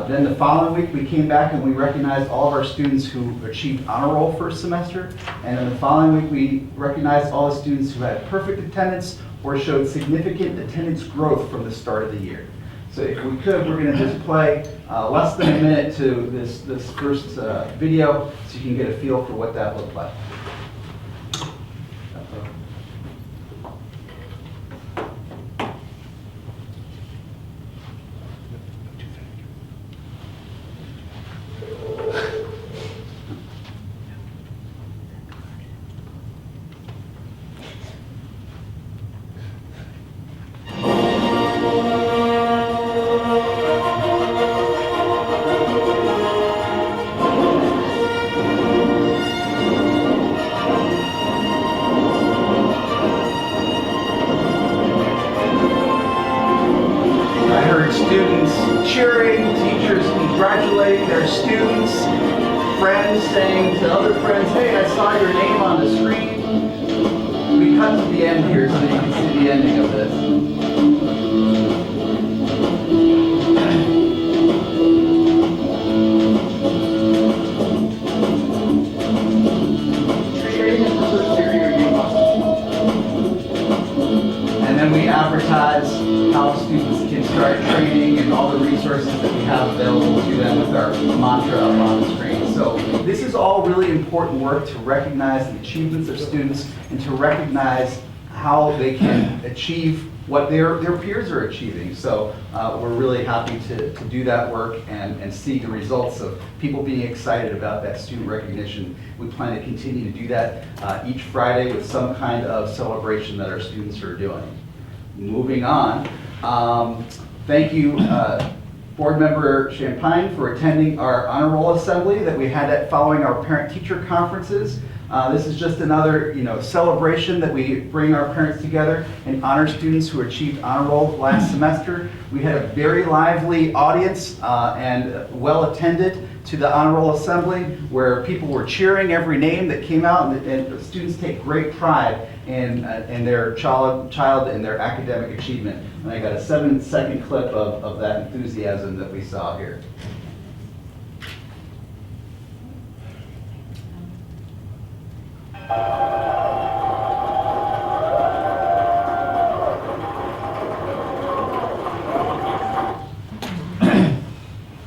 Then the following week, we came back and we recognized all of our students who achieved honor roll first semester. And then the following week, we recognized all the students who had perfect attendance or showed significant attendance growth from the start of the year. So if we could, we're going to just play less than a minute to this first video so you can get a feel for what that looked like. Students cheering, teachers congratulating their students, friends saying to other friends, hey, I saw your name on the screen. We cut to the end here so that you can see the ending of this. And then we advertise how students can start training and all the resources that we have available to them with our mantra up on the screen. So this is all really important work to recognize the achievements of students and to recognize how they can achieve what their peers are achieving. So we're really happy to do that work and see the results of people being excited about that student recognition. We plan to continue to do that each Friday with some kind of celebration that our students are doing. Moving on, thank you, Board Member Champagne, for attending our honor roll assembly that we had following our parent-teacher conferences. This is just another, celebration that we bring our parents together and honor students who achieved honor roll last semester. We had a very lively audience and well attended to the honor roll assembly, where people were cheering every name that came out, and students take great pride in their child and their academic achievement. And I got a 7-second clip of that enthusiasm that we saw here.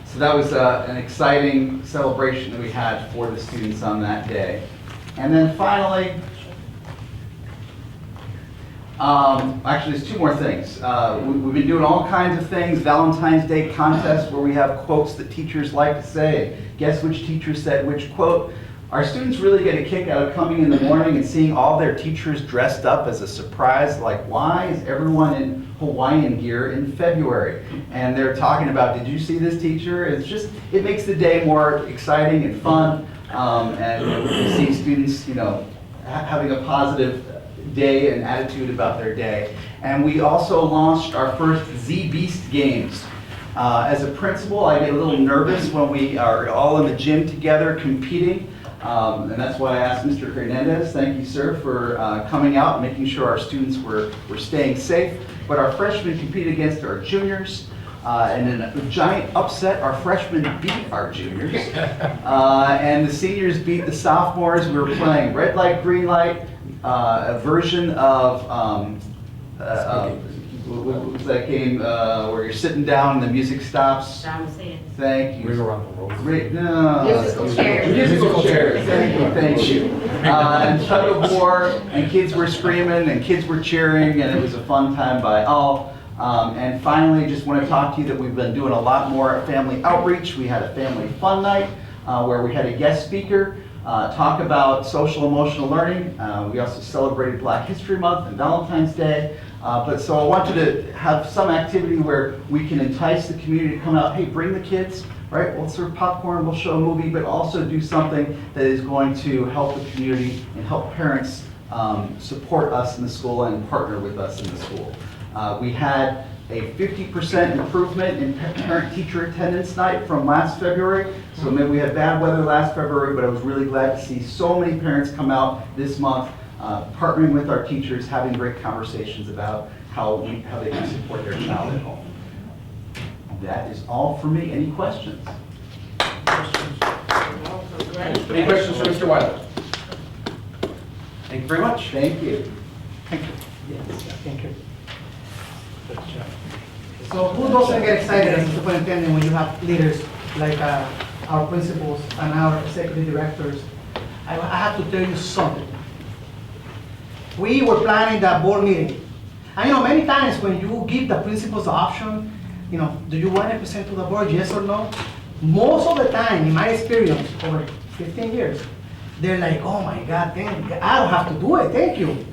So that was an exciting celebration that we had for the students on that day. And then finally, actually there's two more things. We've been doing all kinds of things, Valentine's Day contests where we have quotes that teachers like to say. Guess which teacher said which quote? Our students really get a kick out of coming in the morning and seeing all their teachers dressed up as a surprise, like why is everyone in Hawaiian gear in February? And they're talking about, did you see this teacher? It makes the day more exciting and fun, and we see students, having a positive day and attitude about their day. And we also launched our first Z-Beast games. As a principal, I get a little nervous when we are all in the gym together competing. And that's why I asked Mr. Hernandez, thank you, sir, for coming out and making sure our students were staying safe. but our freshmen competed against our juniors. And in a giant upset, our freshmen beat our juniors. And the seniors beat the sophomores. We were playing red light, green light, a version of, what was that game where you're sitting down and the music stops? Thank you. We were on the road. Great, no. Musical chairs. Musical chairs, thank you. And tug of war, and kids were screaming, and kids were cheering, and it was a fun time by all. And finally, just want to talk to you that we've been doing a lot more family outreach. We had a family fun night where we had a guest speaker talk about social emotional learning. We also celebrated Black History Month and Valentine's Day. So I wanted to have some activity where we can entice the community to come out. Hey, bring the kids, right? We'll serve popcorn, we'll show a movie, but also do something that is going to help the community and help parents support us in the school and partner with us in the school. We had a 50% improvement in parent-teacher attendance night from last February. So maybe we had bad weather last February, but I was really glad to see so many parents come out this month, partnering with our teachers, having great conversations about how they can support their child at home. That is all for me. Any questions? Any questions for Mr. Wilder? Thank you very much. Thank you. Thank you. Yes, thank you. So who doesn't get excited as a superintendent when you have leaders like our principals and our executive directors? I have to tell you something. We were planning that board meeting. And many times when you give the principals the option, do you want to present to the board, yes or no? Most of the time, in my experience, over 15 years, they're like, oh my God, thank you. I don't have to do it, thank you.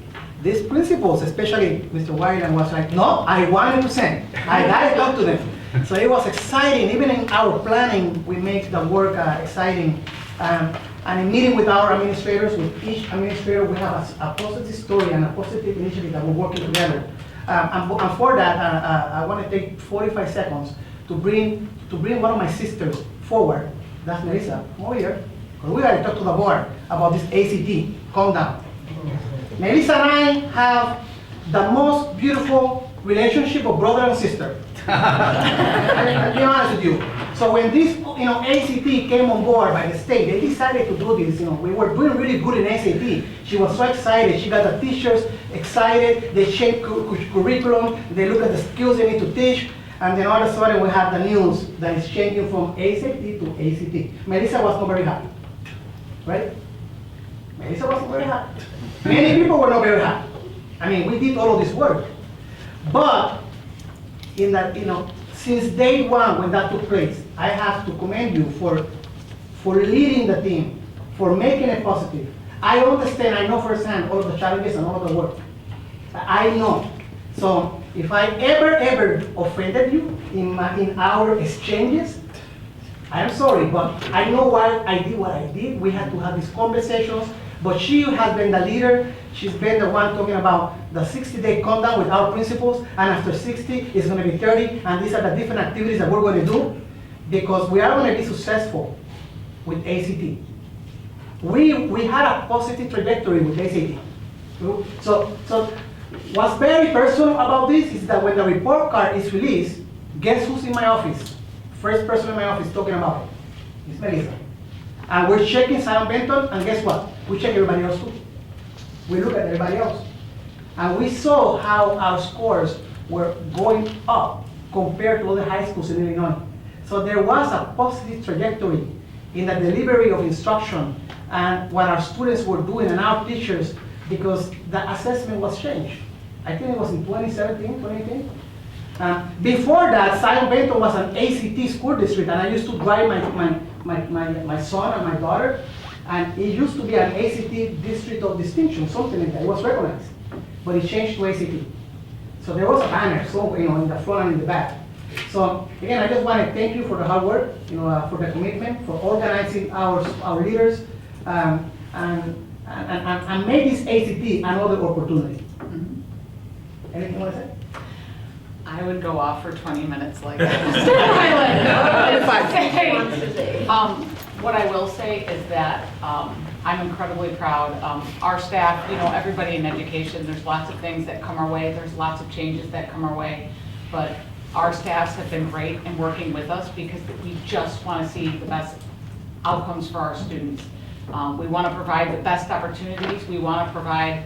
These principals, especially Mr. Wyland, was like, no, I want to present. I got to talk to them. So it was exciting. Even in our planning, we make the work exciting. And in meeting with our administrators, with each administrator, we have a positive story and a positive initiative that we're working together. And for that, I want to take 45 seconds to bring one of my sisters forward. That's Melissa, over here. Because we got to talk to the board about this ACT. Calm down. Melissa and I have the most beautiful relationship of brother and sister. I'll be honest with you. So when this, ACT came on board by the state, they decided to do this. We were doing really good in ACT. She was so excited. She got the teachers excited. They changed curriculum. They look at the skills they need to teach. And then all of a sudden we have the news that is changing from ACT to ACT. Melissa was not very happy, right? Melissa wasn't very happy. Many people were not very happy. I mean, we did all of this work. But in that, since day one when that took place, I have to commend you for leading the team, for making it positive. I understand, I know firsthand all of the challenges and all of the work. I know. So if I ever offended you in our exchanges, I'm sorry, but I know why I did what I did. We had to have these conversations. But she has been the leader. She's been the one talking about the 60-day countdown with our principals, and after 60, it's going to be 30, and these are the different activities that we're going to do, because we are going to be successful with ACT. We had a positive trajectory with ACT. So what's very personal about this is that when the report card is released, guess who's in my office? First person in my office talking about it. It's Melissa. And we're checking Zion Benton, and guess what? We check everybody else too. We look at everybody else. And we saw how our scores were going up compared to other high schools in Illinois. So there was a positive trajectory in the delivery of instruction and what our students were doing and our teachers, because the assessment was changed. I think it was in 2017, 2018. Before that, Zion Benton was an ACT school district, and I used to drive my son and my daughter, and it used to be an ACT district of distinction, something like that. It was recognized, but it changed to ACT. So there was a banner, so in the front and in the back. So again, I just want to thank you for the hard work, for the commitment, for organizing our leaders, and make this ACT another opportunity. Anything you want to say? I would go off for 20 minutes like that. What I will say is that I'm incredibly proud. Our staff, you know, everybody in education, there's lots of things that come our way, there's lots of changes that come our way, but our staffs have been great in working with us because we just want to see the best outcomes for our students. We want to provide the best opportunities. We want to provide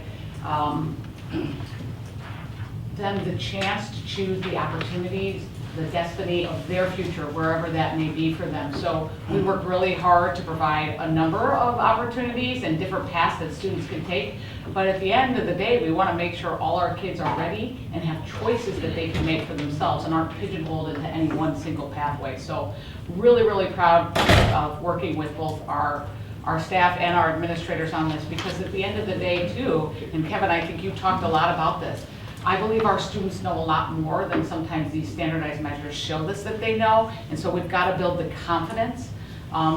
them the chance to choose the opportunities, the destiny of their future, wherever that may be for them. So we work really hard to provide a number of opportunities and different paths that students can take. But at the end of the day, we want to make sure all our kids are ready and have choices that they can make for themselves and aren't pigeonholed into any one single pathway. So really, really proud of working with both our staff and our administrators on this, because at the end of the day too, and Kevin, I think you talked a lot about this, I believe our students know a lot more than sometimes these standardized measures show us that they know, and so we've got to build the confidence.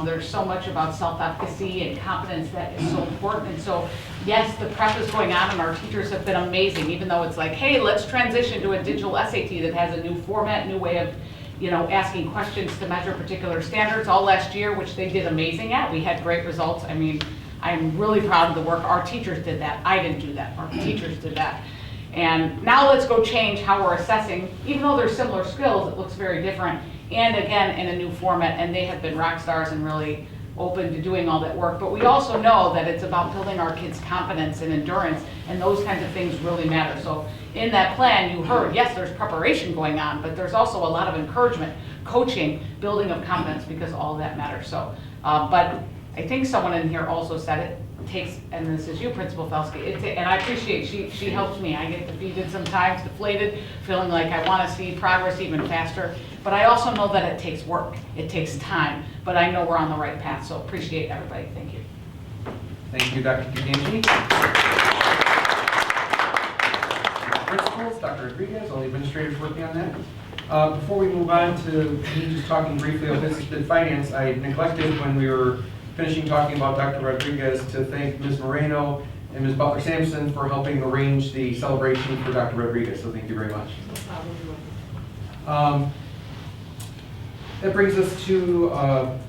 There's so much about self-efficacy and confidence that is so important, and so yes, the prep is going on and our teachers have been amazing, even though it's like, hey, let's transition to a digital SAT that has a new format, new way of, you know, asking questions to measure particular standards all last year, which they did amazing at. We had great results. I mean, I'm really proud of the work. Our teachers did that. I didn't do that. Our teachers did that. And now let's go change how we're assessing. Even though they're similar skills, it looks very different. And again, in a new format, and they have been rock stars and really open to doing all that work. But we also know that it's about building our kids' confidence and endurance, and those kinds of things really matter. So in that plan, you heard, yes, there's preparation going on, but there's also a lot of encouragement, coaching, building of confidence, because all of that matters. So, but I think someone in here also said it takes, and this is you, Principal Felsky, and I appreciate, she helps me. I get defeated sometimes, deflated, feeling like I want to see progress even faster. But I also know that it takes work, it takes time, but I know we're on the right path, so appreciate everybody. Thank you. Thank you, Dr. Kaganji. Principals, Dr. Rodriguez, all the administrators working on that. Before we move on to me just talking briefly on business and finance, I neglected when we were finishing talking about Dr. Rodriguez to thank Ms. Moreno and Ms. Butler-Sampson for helping arrange the celebration for Dr. Rodriguez, so thank you very much. That brings us to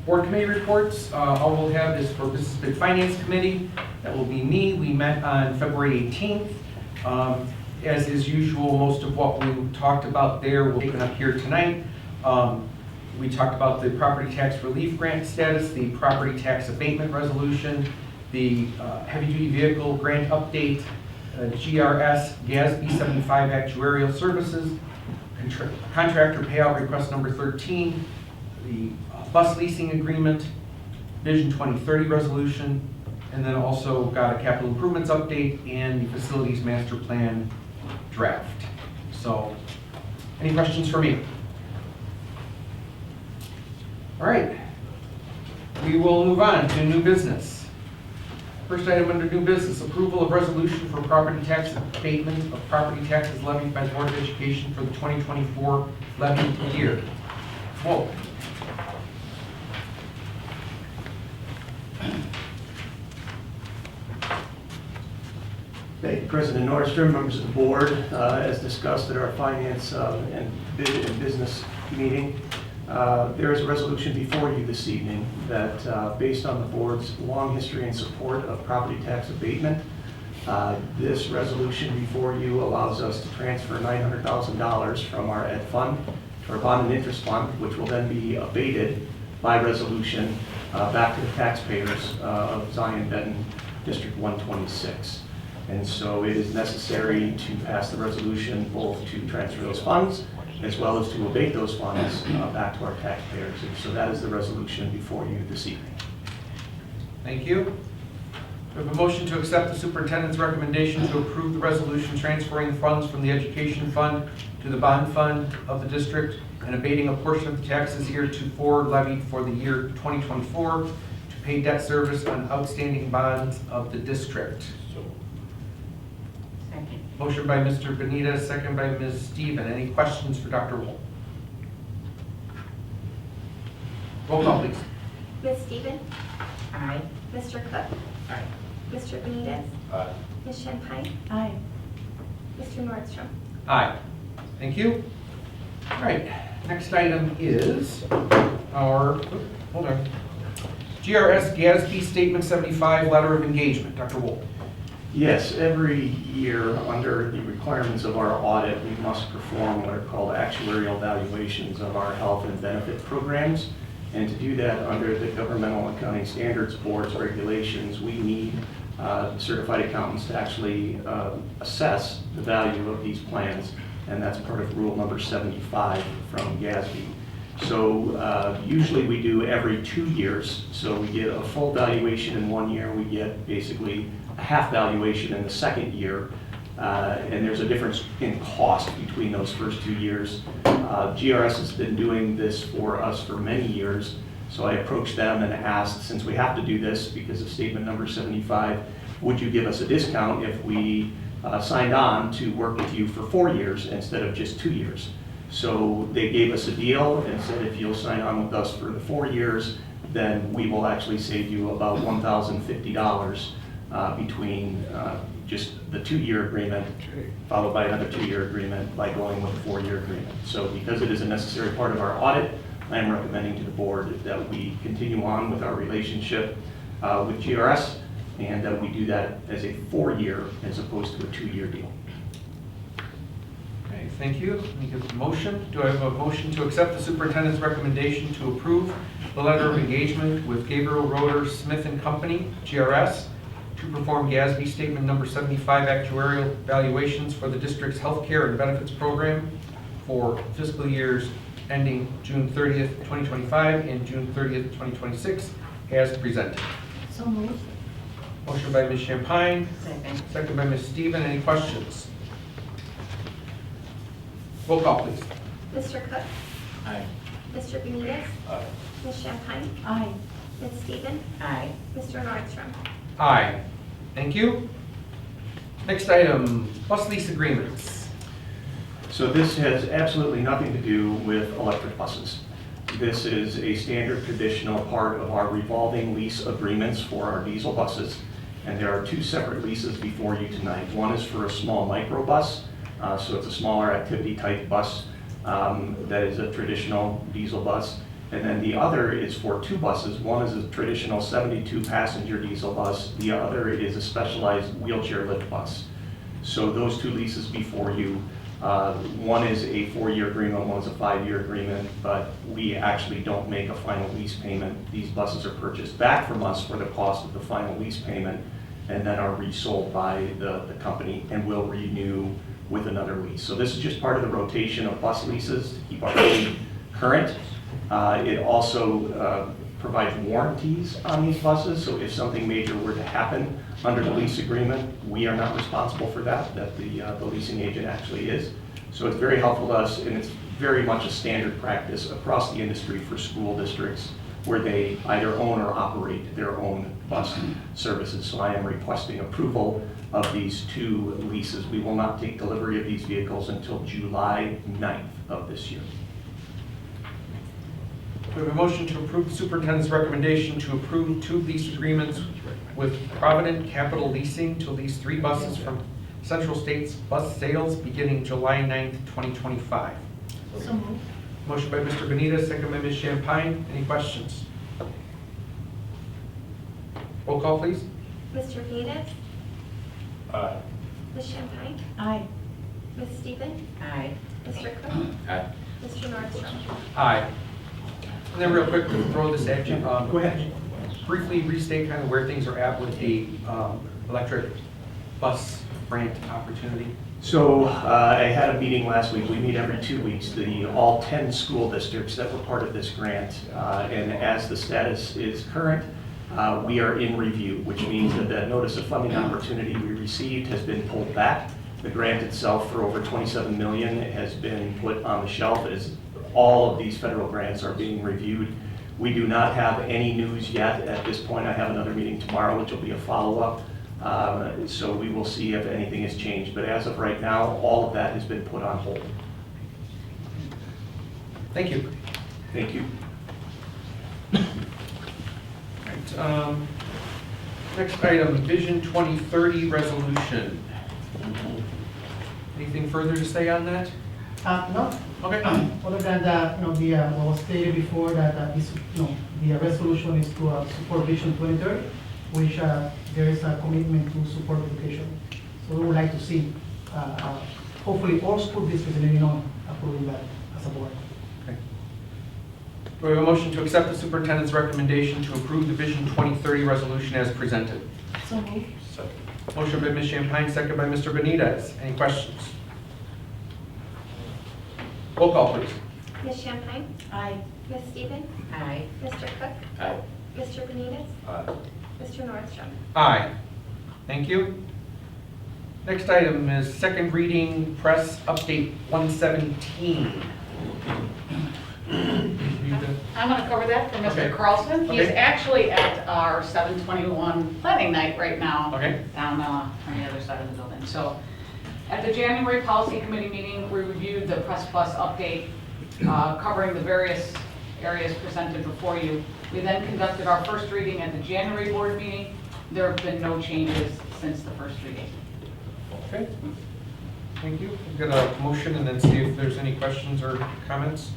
board committee reports. All we'll have is for Business and Finance Committee. That will be me. We met on February 18th. As is usual, most of what we talked about there will be taken up here tonight. We talked about the property tax relief grant status, the property tax abatement resolution, the heavy-duty vehicle grant update, GRS, GASB 75 actuarial services, contractor payout request number 13, the bus leasing agreement, Vision 2030 resolution, and then also got a capital improvements update and the facilities master plan draft. So, any questions for me? All right, we will move on to new business. First item under new business, approval of resolution for property tax abatement of property taxes levied by the Board of Education for the 2024 levy year. Whoa. Thank you, President Nordstrom, members of the board. As discussed at our finance and business meeting, there is a resolution before you this evening that, based on the board's long history and support of property tax abatement, this resolution before you allows us to transfer $900,000 from our ed fund to our bond and interest fund, which will then be abated by resolution back to the taxpayers of Zion Benton District 126. And so it is necessary to pass the resolution both to transfer those funds as well as to abate those funds back to our taxpayers. And so that is the resolution before you this evening. Thank you. We have a motion to accept the superintendent's recommendation to approve the resolution transferring funds from the education fund to the bond fund of the district and abating a portion of the taxes heretofore levied for the year 2024 to pay debt service on outstanding bonds of the district. Second. Motion by Mr. Benitez, second by Ms. Stephen. Any questions for Dr. Wolf? Roll call, please. Ms. Stephen? Aye. Mr. Cook? Aye. Mr. Benitez? Aye. Ms. Shenpine? Aye. Mr. Nordstrom? Aye. Thank you. All right, next item is our, hold on. GRS GASB Statement 75, Letter of Engagement. Dr. Wolf. Yes, every year, under the requirements of our audit, we must perform what are called actuarial valuations of our health and benefit programs. And to do that under the Governmental Accounting Standards Board's regulations, we need certified accountants to actually assess the value of these plans. And that's part of rule number 75 from GASB. So usually we do every 2 years. So we get a full valuation in 1 year. We get basically a half valuation in the second year. And there's a difference in cost between those first 2 years. GRS has been doing this for us for many years. So I approached them and asked, since we have to do this because of statement number 75, would you give us a discount if we signed on to work with you for 4 years instead of just 2 years? So they gave us a deal and said, if you'll sign on with us for the 4 years, then we will actually save you about $1,050 between just the 2-year agreement, followed by another 2-year agreement by going with a 4-year agreement. So because it is a necessary part of our audit, I am recommending to the board that we continue on with our relationship with GRS and that we do that as a 4-year as opposed to a 2-year deal. Okay, thank you. Let me give a motion. Do I have a motion to accept the superintendent's recommendation to approve the letter of engagement with Gabriel Roeder Smith and Company, GRS, to perform GASB Statement number 75 actuarial valuations for the district's healthcare and benefits program for fiscal years ending June 30th, 2025 and June 30th, 2026, as presented? So moved. Motion by Ms. Champagne, Second. second by Ms. Stephen. Any questions? Roll call, please. Mr. Cook? Aye. Mr. Benitez? Aye. Ms. Champagne? Aye. Ms. Stephen? Aye. Mr. Nordstrom? Aye. Thank you. Next item, bus lease agreements. So this has absolutely nothing to do with electric buses. This is a standard traditional part of our revolving lease agreements for our diesel buses. And there are 2 separate leases before you tonight. One is for a small microbus, so it's a smaller activity type bus that is a traditional diesel bus. And then the other is for 2 buses. One is a traditional 72 passenger diesel bus. The other is a specialized wheelchair lift bus. So those 2 leases before you, one is a 4-year agreement, one is a 5-year agreement, but we actually don't make a final lease payment. These buses are purchased back from us for the cost of the final lease payment and then are resold by the company and will renew with another lease. So this is just part of the rotation of bus leases to keep our fleet current. It also provides warranties on these buses, so if something major were to happen under the lease agreement, we are not responsible for that the leasing agent actually is. So it's very helpful to us, and it's very much a standard practice across the industry for school districts where they either own or operate their own bus services. So I am requesting approval of these 2 leases. We will not take delivery of these vehicles until July 9th of this year. We have a motion to approve the superintendent's recommendation to approve 2 lease agreements with Provident Capital Leasing to lease 3 buses from Central States Bus Sales beginning July 9th, 2025. So moved. Motion by Mr. Benitez, second by Ms. Champagne. Any questions? Roll call, please. Mr. Benitez? Aye. Ms. Champagne? Aye. Ms. Stephen? Aye. Mr. Cook? Aye. Mr. Nordstrom? Aye. And then real quick, to throw this at you. Go ahead. Briefly restate kind of where things are at with the electric bus grant opportunity. So I had a meeting last week. We meet every 2 weeks. All 10 school districts that were part of this grant, and as the status is current, we are in review, which means that that notice of funding opportunity we received has been pulled back. The grant itself for over $27 million has been put on the shelf as all of these federal grants are being reviewed. We do not have any news yet at this point. I have another meeting tomorrow, which will be a follow-up. So we will see if anything has changed. But as of right now, all of that has been put on hold. Thank you. Thank you. Right, next item, Vision 2030 resolution. Anything further to say on that? No, Okay. other than that, what was stated before, that this, the resolution is to support Vision 2030, which there is a commitment to support education. So we would like to see, hopefully, all school districts in Illinois approving that as a board. Do we have a motion to accept the superintendent's recommendation to approve the Vision 2030 resolution as presented? So moved. Motion by Ms. Champagne, second by Mr. Benitez. Any questions? Roll call, please. Ms. Champagne? Aye. Ms. Stevens? Aye. Mr. Cook? Aye. Mr. Benitez? Aye. Mr. Nordstrom? Aye. Thank you. Next item is second reading press update 117. I'm going to cover that for Okay. Mr. Carlson. He is Okay. actually at our 721 planning night right now. Okay. Down on the other side of the building. So at the January Policy Committee meeting, we reviewed the Press Plus update covering the various areas presented before you. We then conducted our first reading at the January board meeting. There have been no changes since the first reading. Okay. Thank you. We'll get a motion and then see if there's any questions or comments.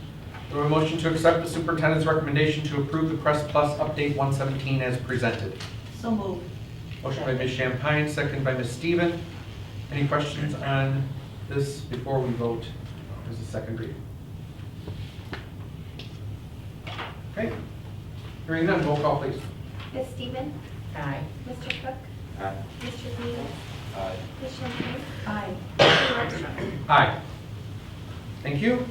Do we have a motion to accept the superintendent's recommendation to approve the Press Plus update 117 as presented? So moved. Motion by Ms. Champagne, second by Ms. Steven. Any questions on this before we vote as a second reading? Okay. Hearing none, roll call, please. Ms. Stevens? Aye. Mr. Cook? Aye. Mr. Benitez? Aye. Ms. Champagne? Aye. Mr. Nordstrom? Aye. Thank you.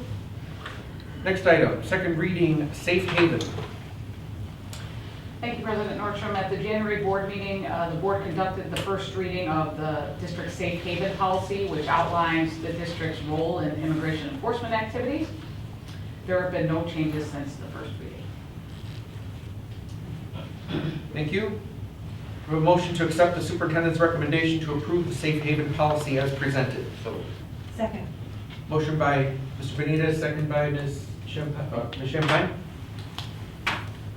Next item, second reading, Safe Haven. Thank you, President Nordstrom. At the January board meeting, the board conducted the first reading of the district safe haven policy, which outlines the district's role in immigration enforcement activities. There have been no changes since the first reading. Thank you. We have a motion to accept the superintendent's recommendation to approve the Safe Haven policy as presented. Second. Motion by Mr. Benitez, second by Ms. Champagne.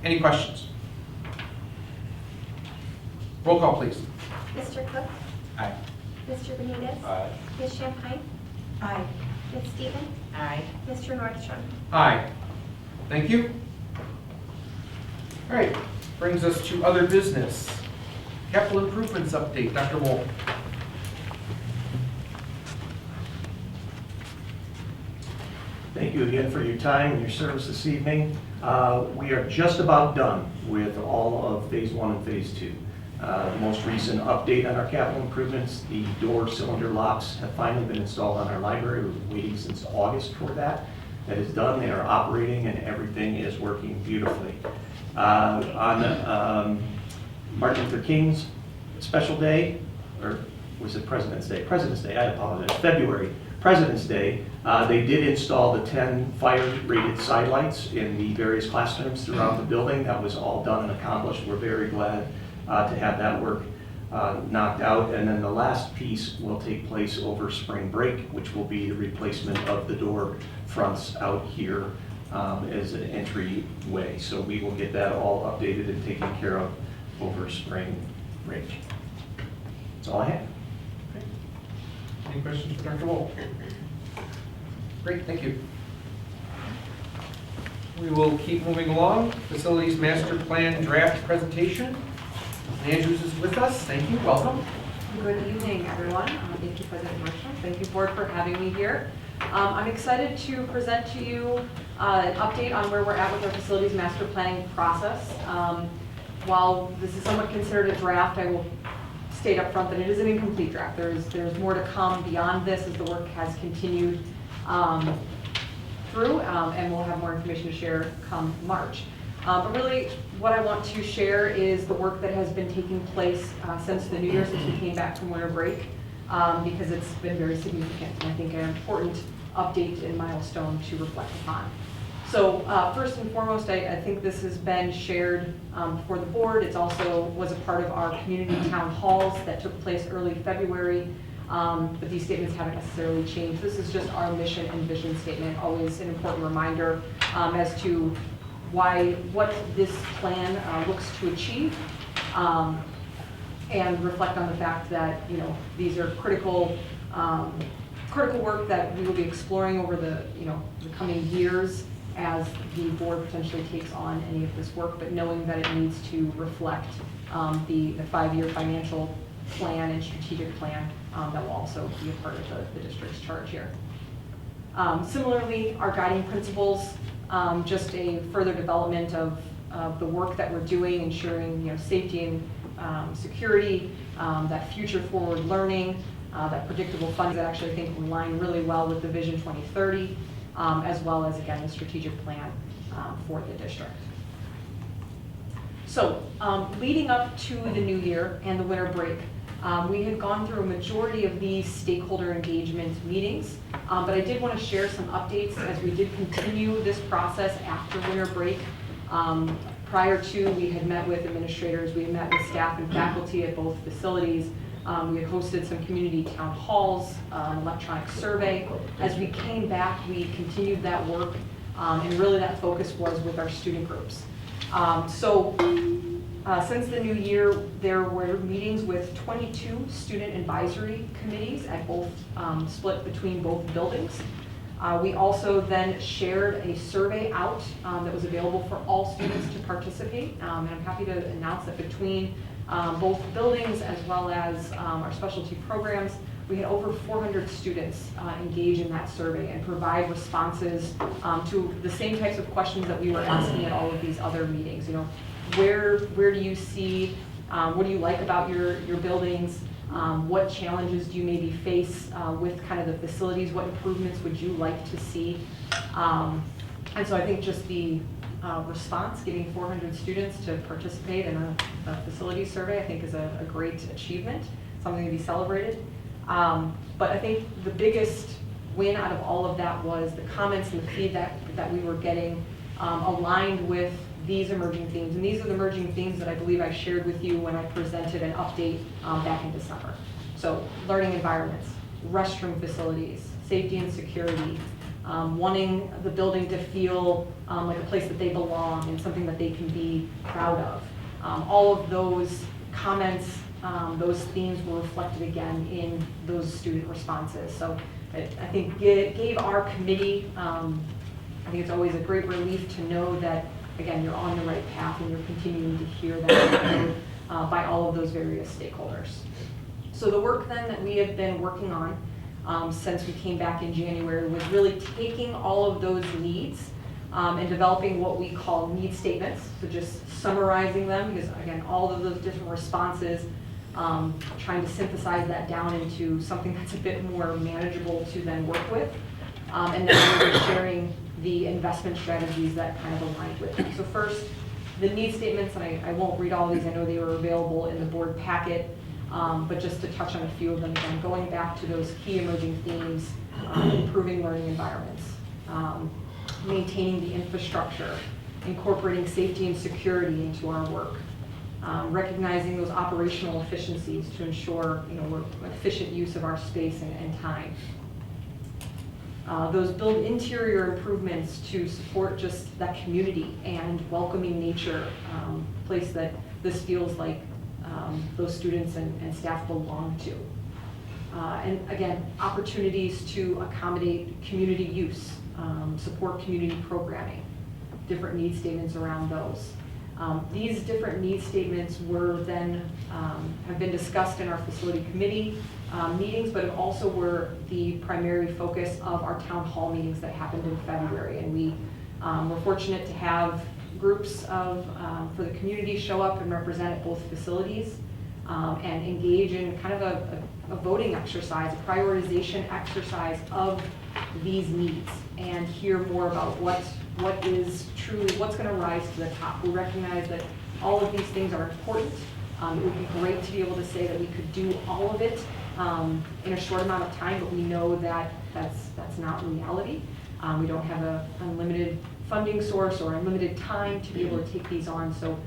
Any questions? Roll call, please. Mr. Cook? Aye. Mr. Benitez? Aye. Ms. Champagne? Aye. Ms. Stevens? Aye. Mr. Nordstrom? Aye. Thank you. All right, brings us to other business. Capital improvements update, Dr. Wolf. Thank you again for your time and your service this evening. We are just about done with all of Phase 1 and Phase 2. The most recent update on our capital improvements, the door cylinder locks have finally been installed on our library. We've been waiting since August for that. That is done, they are operating, and everything is working beautifully. On Martin Luther King's special day, or was it President's Day? President's Day, I apologize, February. President's Day, they did install the 10 fire-rated side lights in the various classrooms throughout the building. That was all done and accomplished. We're very glad to have that work knocked out. And then the last piece will take place over spring break, which will be the replacement of the door fronts out here as an entryway. So we will get that all updated and taken care of over spring break. That's all I have. Any questions for Dr. Wolf? Great, thank you. We will keep moving along. Facilities Master Plan Draft Presentation. Andrews is with us. Thank you. Welcome. Good evening, everyone. Thank you, President Nordstrom. Thank you, Board, for having me here. I'm excited to present to you an update on where we're at with our facilities master planning process. While this is somewhat considered a draft, I will state up front that it is an incomplete draft. There's more to come beyond this as the work has continued through, and we'll have more information to share come March. But really, what I want to share is the work that has been taking place since the New Year, since we came back from winter break, because it's been very significant, and I think an important update and milestone to reflect upon. So first and foremost, I think this has been shared for the board. It also was a part of our community town halls that took place early February, but these statements haven't necessarily changed. This is just our mission and vision statement, always an important reminder as to what this plan looks to achieve, and reflect on the fact that these are critical critical work that we will be exploring over the coming years as the board potentially takes on any of this work, but knowing that it needs to reflect the 5-year financial plan and strategic plan that will also be a part of the district's charge here. Similarly, our guiding principles, just a further development of the work that we're doing, ensuring safety and security, that future forward learning, that predictable funding that actually I think align really well with the Vision 2030, as well as, again, the strategic plan for the district. So leading up to the new year and the winter break, we had gone through a majority of these stakeholder engagement meetings, but I did want to share some updates as we did continue this process after winter break. Prior to, we had met with administrators, we had met with staff and faculty at both facilities. We had hosted some community town halls, an electronic survey. As we came back, we continued that work, and really that focus was with our student groups. Since the new year, there were meetings with 22 student advisory committees at both, split between both buildings. We also then shared a survey out that was available for all students to participate. And I'm happy to announce that between both buildings as well as our specialty programs, we had over 400 students engage in that survey and provide responses to the same types of questions that we were asking at all of these other meetings. Where do you see, what do you like about your buildings? What challenges do you maybe face with kind of the facilities? What improvements would you like to see? And so I think just the response, getting 400 students to participate in a facility survey, I think is a great achievement, something to be celebrated. But I think the biggest win out of all of that was the comments and the feedback that we were getting aligned with these emerging themes. And these are the emerging themes that I believe I shared with you when I presented an update back in December. So learning environments, restroom facilities, safety and security, wanting the building to feel like a place that they belong and something that they can be proud of. All of those comments, those themes were reflected again in those student responses. So I think it gave our committee, I think it's always a great relief to know that, again, you're on the right path and you're continuing to hear that by all of those various stakeholders. So the work then that we have been working on since we came back in January was really taking all of those needs and developing what we call need statements. So just summarizing them, because again, all of those different responses, trying to synthesize that down into something that's a bit more manageable to then work with. And then we're sharing the investment strategies that kind of aligned with them. So first, the need statements, and I won't read all these, I know they were available in the board packet, but just to touch on a few of them again, going back to those key emerging themes, improving learning environments, maintaining the infrastructure, incorporating safety and security into our work, recognizing those operational efficiencies to ensure efficient use of our space and time. Those build interior improvements to support just that community and welcoming nature, place that this feels like those students and staff belong to. And again, opportunities to accommodate community use, support community programming, different need statements around those. These different need statements were then, have been discussed in our facility committee meetings, but it also were the primary focus of our town hall meetings that happened in February. And we were fortunate to have groups of, for the community show up and represent at both facilities and engage in kind of a voting exercise, a prioritization exercise of these needs and hear more about what is truly, what's going to rise to the top. We recognize that all of these things are important. It would be great to be able to say that we could do all of it in a short amount of time, but we know that that's not reality. We don't have an unlimited funding source or unlimited time to be able to take these on. So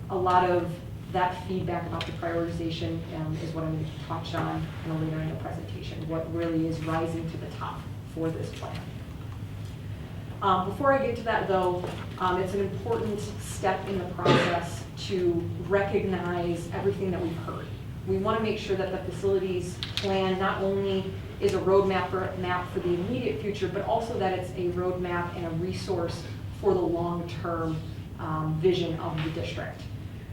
a lot of that feedback about the prioritization is what I'm going to touch on later in the presentation, what really is rising to the top for this plan. Before I get to that though, it's an important step in the process to recognize everything that we've heard. We want to make sure that the facilities plan not only is a roadmap for the immediate future, but also that it's a roadmap and a resource for the long-term vision of the district.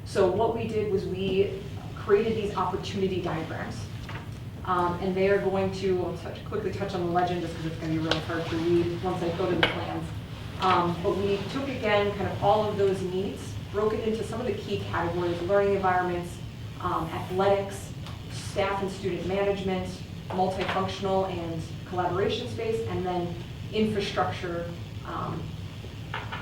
So what we did was we created these opportunity diagrams. And they are going to, I'll quickly touch on the legend just because it's going to be really hard to read once I go to the plans. But we took again kind of all of those needs, broke it into some of the key categories: learning environments, athletics, staff and student management, multifunctional and collaboration space, and then infrastructure.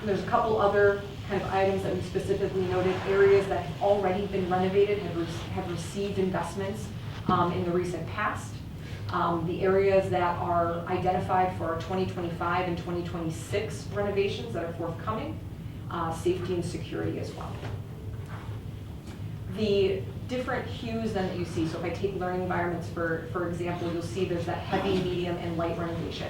There's a couple other kind of items that we specifically noted, areas that have already been renovated, have received investments in the recent past. The areas that are identified for our 2025 and 2026 renovations that are forthcoming, safety and security as well. The different hues then that you see, so if I take learning environments for example, you'll see there's that heavy, medium, and light renovation.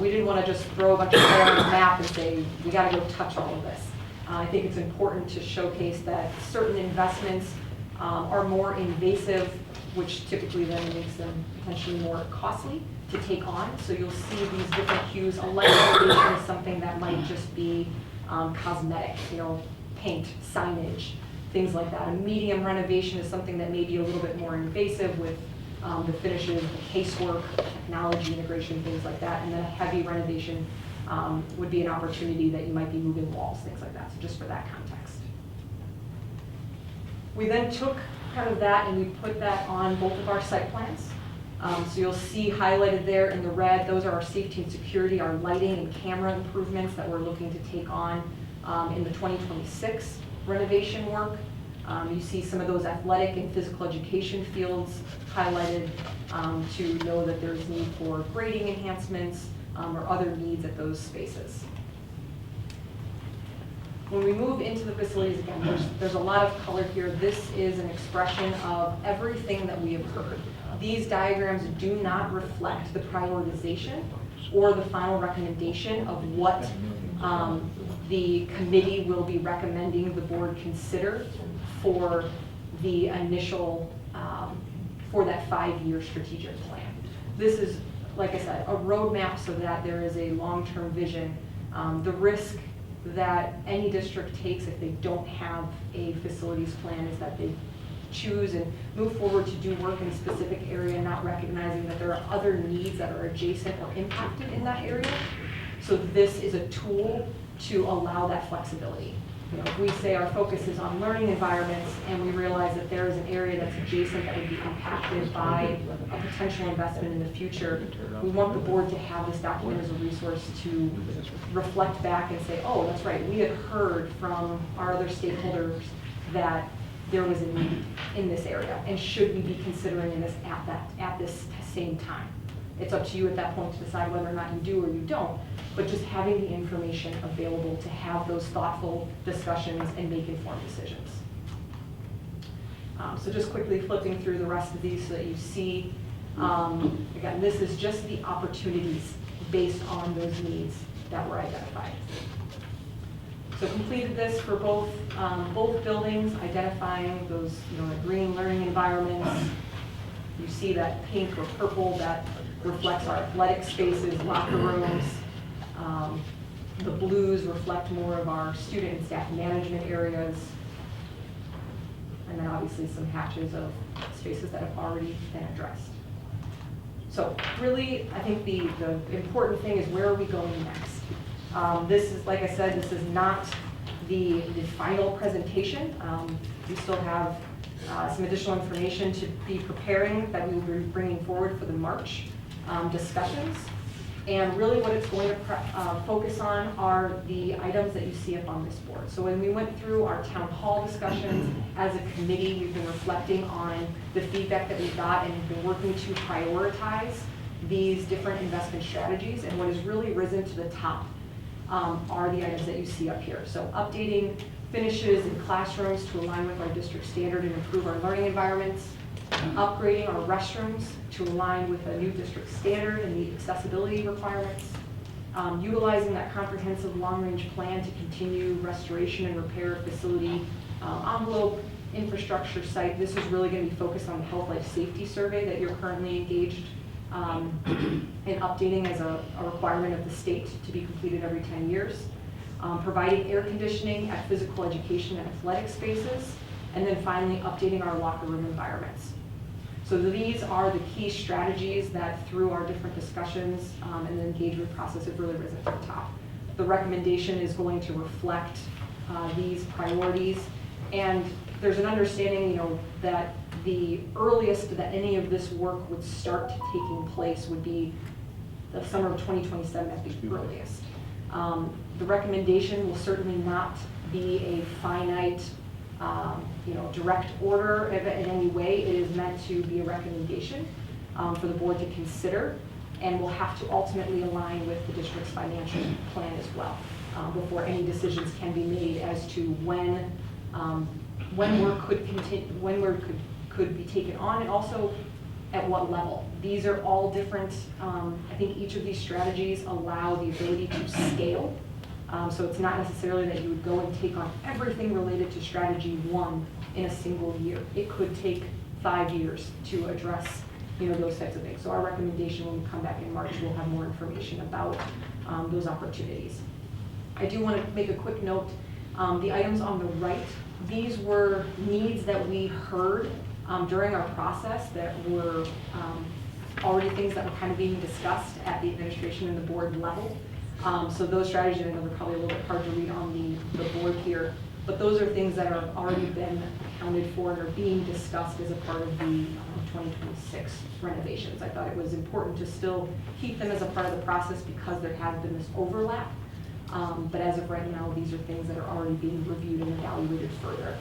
We didn't want to just throw a bunch of color on the map and say, we got to go touch all of this. I think it's important to showcase that certain investments are more invasive, which typically then makes them potentially more costly to take on. So you'll see these different hues. A light renovation is something that might just be cosmetic, paint, signage, things like that. A medium renovation is something that may be a little bit more invasive with the finishes, the casework, technology integration, things like that. And then a heavy renovation would be an opportunity that you might be moving walls, things like that. So just for that context. We then took kind of that and we put that on both of our site plans. So you'll see highlighted there in the red, those are our safety and security, our lighting and camera improvements that we're looking to take on in the 2026 renovation work. You see some of those athletic and physical education fields highlighted to know that there's need for grading enhancements or other needs at those spaces. When we move into the facilities, again, there's a lot of color here. This is an expression of everything that we have heard. These diagrams do not reflect the prioritization or the final recommendation of what the committee will be recommending the board consider for the initial, for that 5-year strategic plan. This is, like I said, a roadmap so that there is a long-term vision. The risk that any district takes if they don't have a facilities plan is that they choose and move forward to do work in a specific area, not recognizing that there are other needs that are adjacent or impacted in that area. So this is a tool to allow that flexibility. If we say our focus is on learning environments and we realize that there is an area that's adjacent that would be impacted by a potential investment in the future, we want the board to have this document as a resource to reflect back and say, oh, that's right, we had heard from our other stakeholders that there was a need in this area, and should we be considering this at this same time? It's up to you at that point to decide whether or not you do or you don't, but just having the information available to have those thoughtful discussions and make informed decisions. So just quickly flipping through the rest of these so that you see, again, this is just the opportunities based on those needs that were identified. So completed this for both buildings, identifying those green learning environments. You see that pink or purple that reflects our athletic spaces, locker rooms. The blues reflect more of our student and staff management areas. And then obviously some hatches of spaces that have already been addressed. So really, I think the important thing is, where are we going next? This is, like I said, this is not the final presentation. We still have some additional information to be preparing that we will be bringing forward for the March discussions. And really what it's going to focus on are the items that you see up on this board. So when we went through our town hall discussions as a committee, we've been reflecting on the feedback that we got and have been working to prioritize these different investment strategies. And what has really risen to the top are the items that you see up here. So updating finishes in classrooms to align with our district standard and improve our learning environments, upgrading our restrooms to align with a new district standard and meet accessibility requirements, utilizing that comprehensive long-range plan to continue restoration and repair of facility envelope, infrastructure site. This is really going to be focused on the health life safety survey that you're currently engaged and updating as a requirement of the state to be completed every 10 years. Providing air conditioning at physical education and athletic spaces, and then finally updating our locker room environments. So these are the key strategies that through our different discussions and the engagement process have really risen to the top. The recommendation is going to reflect these priorities, and there's an understanding, that the earliest that any of this work would start taking place would be the summer of 2027 at the earliest. The recommendation will certainly not be a finite, direct order in any way. It is meant to be a recommendation for the board to consider, and will have to ultimately align with the district's financial plan as well before any decisions can be made as to when work could continue, when work could be taken on, and also at what level. These are all different. I think each of these strategies allow the ability to scale. So it's not necessarily that you would go and take on everything related to strategy 1 in a single year. It could take 5 years to address, those types of things. So our recommendation when we come back in March, we'll have more information about those opportunities. I do want to make a quick note. The items on the right, these were needs that we heard during our process that were already things that were kind of being discussed at the administration and the board level. So those strategies, I know they're probably a little bit hard to read on the board here, but those are things that have already been accounted for and are being discussed as a part of the 2026 renovations. I thought it was important to still keep them as a part of the process because there has been this overlap. But as of right now, these are things that are already being reviewed and evaluated further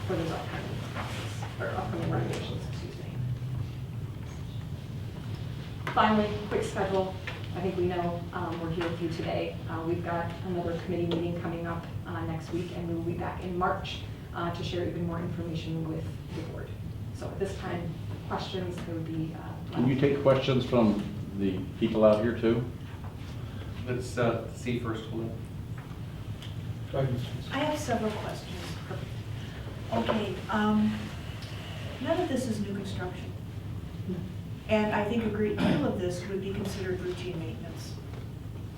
for those upcoming renovations, excuse me. Finally, quick schedule. I think we know we're here with you today. We've got another committee meeting coming up next week, and we will be back in March to share even more information with the board. So at this time, questions, there would be... Can you take questions from the people out here too? Let's see first. I have several questions. Okay, none of this is new construction. And I think a great deal of this would be considered routine maintenance.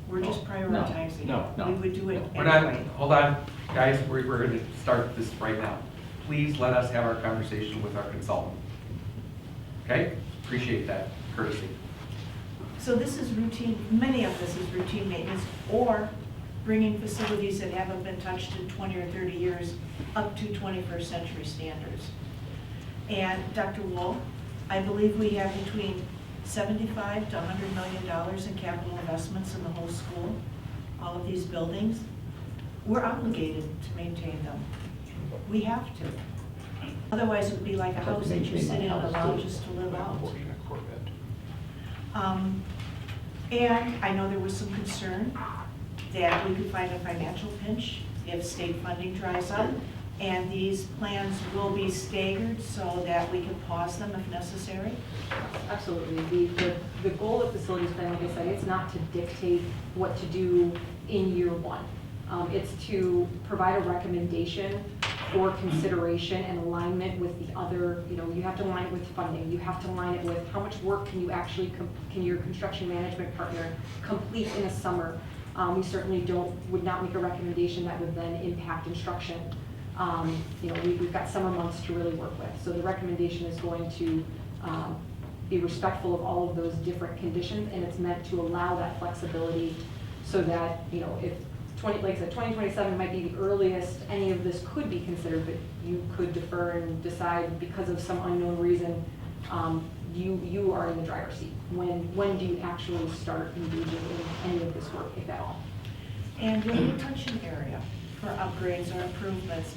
We're just prioritizing. No. We would do it We're not, anyway. hold on, guys, we're going to start this right now. Please let us have our conversation with our consultant. Okay? Appreciate that courtesy. So this is routine, many of this is routine maintenance, or bringing facilities that haven't been touched in 20 or 30 years up to 21st century standards. And Dr. Wool, I believe we have between $75 to $100 million in capital investments in the whole school, all of these buildings. We're obligated to maintain them. We have to. Otherwise, it would be like a house that you sit in and allow just to live out. And I know there was some concern that we could find a financial pinch if state funding dries up, and these plans will be staggered so that we can pause them if necessary. Absolutely. The goal of facilities plan, like I said, it's not to dictate what to do in year 1. It's to provide a recommendation for consideration and alignment with the other, you have to align it with funding. You have to align it with how much work can you actually, can your construction management partner complete in a summer. We certainly would not make a recommendation that would then impact instruction. We've got summer months to really work with. So the recommendation is going to be respectful of all of those different conditions, and it's meant to allow that flexibility so that, if like I said, 2027 might be the earliest any of this could be considered, but you could defer and decide because of some unknown reason, you are in the driver's seat. When do you actually start engaging in any of this work, if at all? And in the touching area for upgrades or improvements,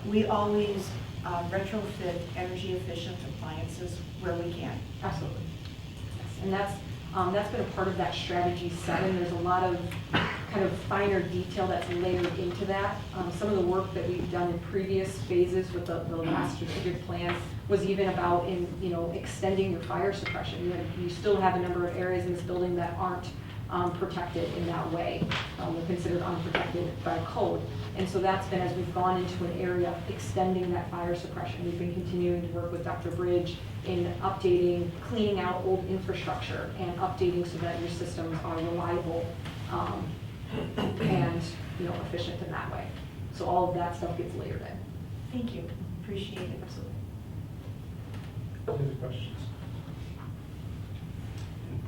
we always retrofit energy efficient appliances where we can. Absolutely. Yes. And that's been a part of that strategy 7. There's a lot of kind of finer detail that's layered into that. Some of the work that we've done in previous phases with the last strategic plan was even about extending your fire suppression. You still have a number of areas in this building that aren't protected in that way. They're considered unprotected by code. And so that's been, as we've gone into an area, extending that fire suppression. We've been continuing to work with Dr. Bridge in updating, cleaning out old infrastructure and updating so that your systems are reliable and efficient in that way. So all of that stuff gets layered in. Thank you, appreciate it. Absolutely. Any questions?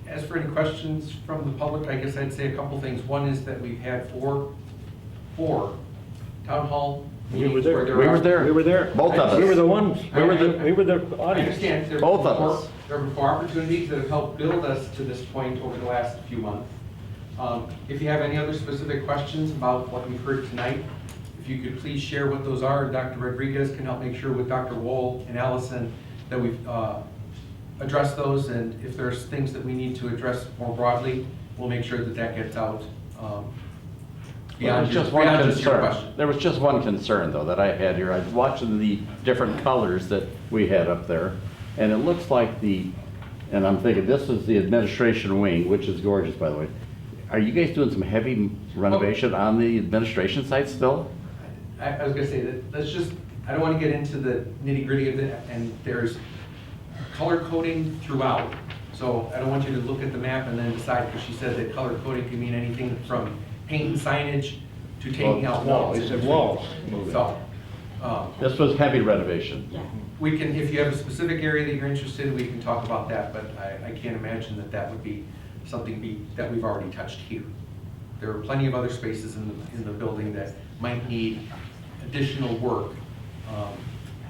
As for any questions from the public, I guess I'd say a couple things. One is that we've had four town hall meetings. We were there. We were there. Both of us. We were the ones. We were the I audience. understand. Both of us. There have been 4 opportunities that have helped build us to this point over the last few months. If you have any other specific questions about what we've heard tonight, if you could please share what those are, and Dr. Rodriguez can help make sure with Dr. Wohl and Allison that we've addressed those, and if there's things that we need to address more broadly, we'll make sure that that gets out beyond just your question. There was just one concern, though, that I had here. I was watching the different colors that we had up there, and it looks like and I'm thinking this is the administration wing, which is gorgeous, by the way. Are you guys doing some heavy renovation on the administration site still? I was gonna say that, I don't want to get into the nitty gritty of it, and there's color coding throughout. So I don't want you to look at the map and then decide, because she said that color coding can mean anything from paint and signage to taking out walls. He said walls. So, This was heavy renovation. we can, if you have a specific area that you're interested in, we can talk about that, but I can't imagine that that would be something that we've already touched here. There are plenty of other spaces in the building that might need additional work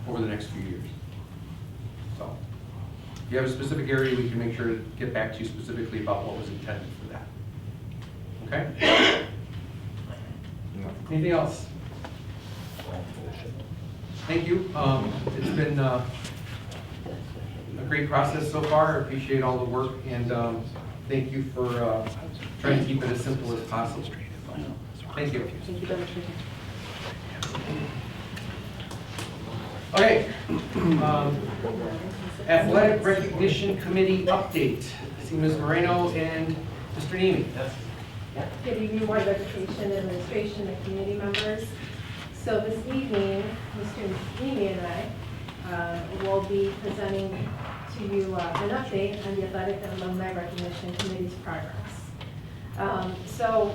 over the next few years. So, if you have a specific area, we can make sure to get back to you specifically about what was intended for that. Okay? Anything else? Thank you. It's been a great process so far. I appreciate all the work, and thank you for trying to keep it as simple as possible. Thank you. Thank you very much for your time. Okay. Athletic Recognition Committee update. I see Ms. Moreno and Mr. Nemi. Good evening, Board of Education, Administration, and community members. So this evening, Mr. Nemi and I will be presenting to you an update on the Athletic and Alumni Recognition Committee's progress. So